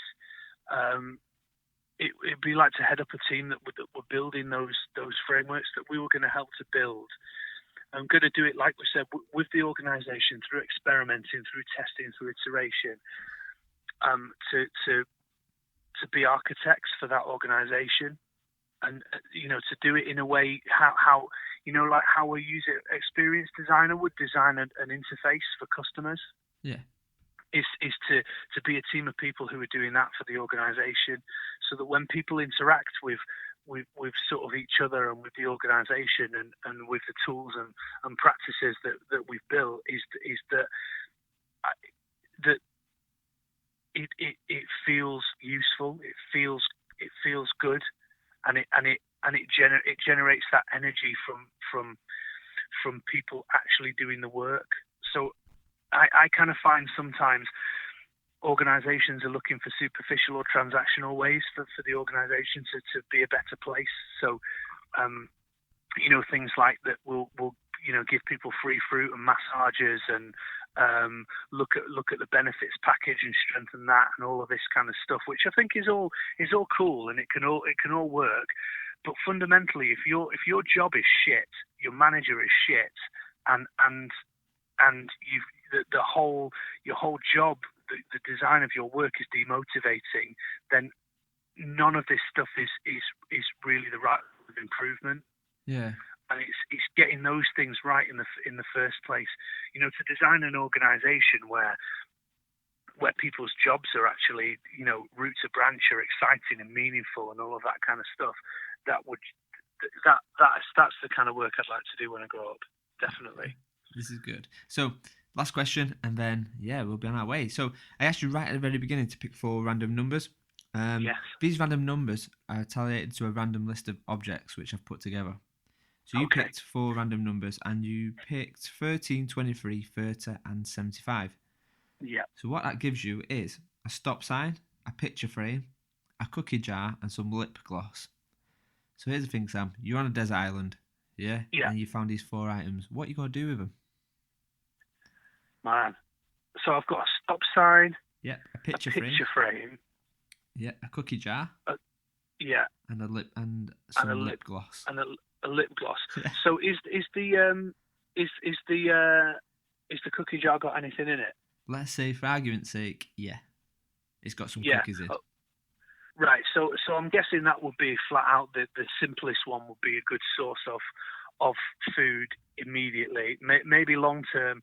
It'd be like to head up a team that were building those frameworks that we were going to help to build. I'm going to do it, like we said, with the organisation, through experimenting, through testing, through iteration, to be architects for that organisation. And to do it in a way how like how a user experience designer would design an interface for customers. Yeah, is to be a team of people who are doing that for the organisation, so that when people interact with sort of each other and with the organisation and with the tools and practices that we've built, is that it feels useful, it feels good. And it generates that energy from people actually doing the work. So I kind of find sometimes organisations are looking for superficial or transactional ways for the organisation to be a better place. So things like that will give people free fruit and massages and look at the benefits package and strengthen that and all of this kind of stuff, which I think is all cool and it can all work. But fundamentally, if your job is shit, your manager is shit, and your whole job, the design of your work is demotivating, then none of this stuff is really the right improvement. Yeah. And it's getting those things right in the first place. To design an organisation where people's jobs are actually, root to branch, are exciting and meaningful and all of that kind of stuff. That's the kind of work I'd like to do when I grow up. Definitely. This is good. So last question, and then we'll be on our way. So I asked you right at the very beginning to pick 4 random numbers. Yes. These random numbers are tallied to a random list of objects which I've put together. So you picked 4 random numbers, and you picked 13, 23, 30, and 75. Yeah. So what that gives you is a stop sign, a picture frame, a cookie jar, and some lip gloss. So here's the thing, Sam. You're on a desert island, yeah? Yeah. And you found these 4 items. What are you going to do with them? Man. So I've got a stop sign. Yeah. A picture frame. Yeah. A cookie jar. Yeah. And a lip gloss. And a lip gloss. So is the cookie jar got anything in it? Let's say, for argument's sake, it's got some cookies in. Right. So I'm guessing that would be flat out the simplest one would be a good source of food immediately. Maybe long term,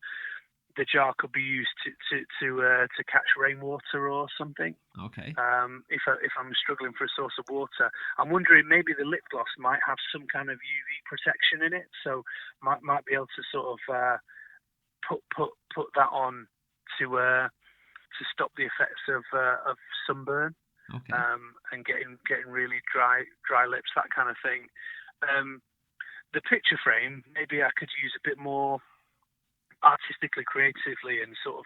the jar could be used to catch rainwater or something. Okay. If I'm struggling for a source of water, I'm wondering maybe the lip gloss might have some kind of UV protection in it, so might be able to sort of put that on to stop the effects of sunburn. Okay. And getting really dry lips, that kind of thing. The picture frame, maybe I could use a bit more artistically, creatively, and sort of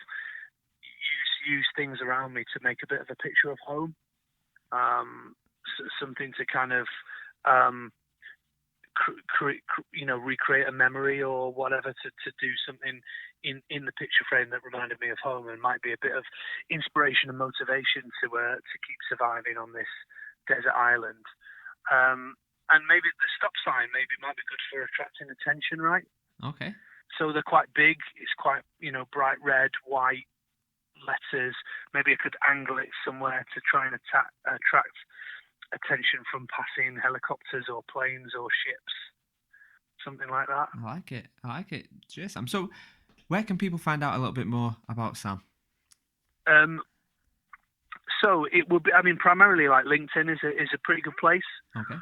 use things around me to make a bit of a picture of home. Something to kind of recreate a memory or whatever to do something in the picture frame that reminded me of home and might be a bit of inspiration and motivation to keep surviving on this desert island. And maybe the stop sign might be good for attracting attention, right? Okay. So they're quite big. It's quite, bright red, white letters. Maybe I could angle it somewhere to try and attract attention from passing helicopters or planes or ships. Something like that. I like it. Cheers, Sam. So where can people find out a little bit more about Sam? So it would be, primarily like LinkedIn is a pretty good place. Okay.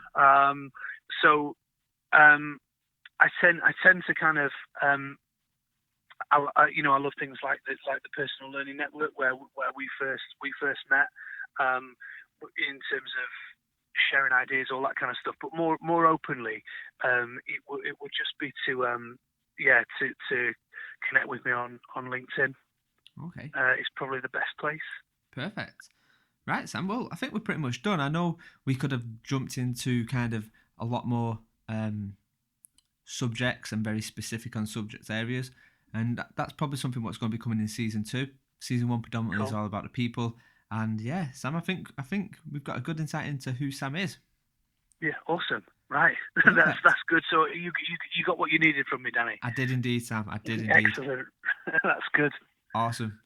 I tend to kind of, I love things like the personal learning network where we first met, in terms of sharing ideas, all that kind of stuff. But more openly, it would just be to connect with me on LinkedIn. Okay. It's probably the best place. Perfect. Right, Sam. Well, I think we're pretty much done. I know we could have jumped into kind of a lot more subjects and very specific on subject areas, and that's probably something what's going to be coming in season 2. Season 1 predominantly is all about the people, and yeah, Sam, I think we've got a good insight into who Sam is. Yeah, awesome. Right, that's good. So you got what you needed from me, Danny. I did indeed, Sam. I did indeed. Excellent. That's good. Awesome.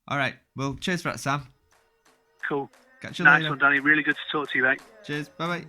All right. Well, cheers for that, Sam. Cool. Catch you later. later. Nice one, Danny. Really good to talk to you, mate. Cheers. Bye bye.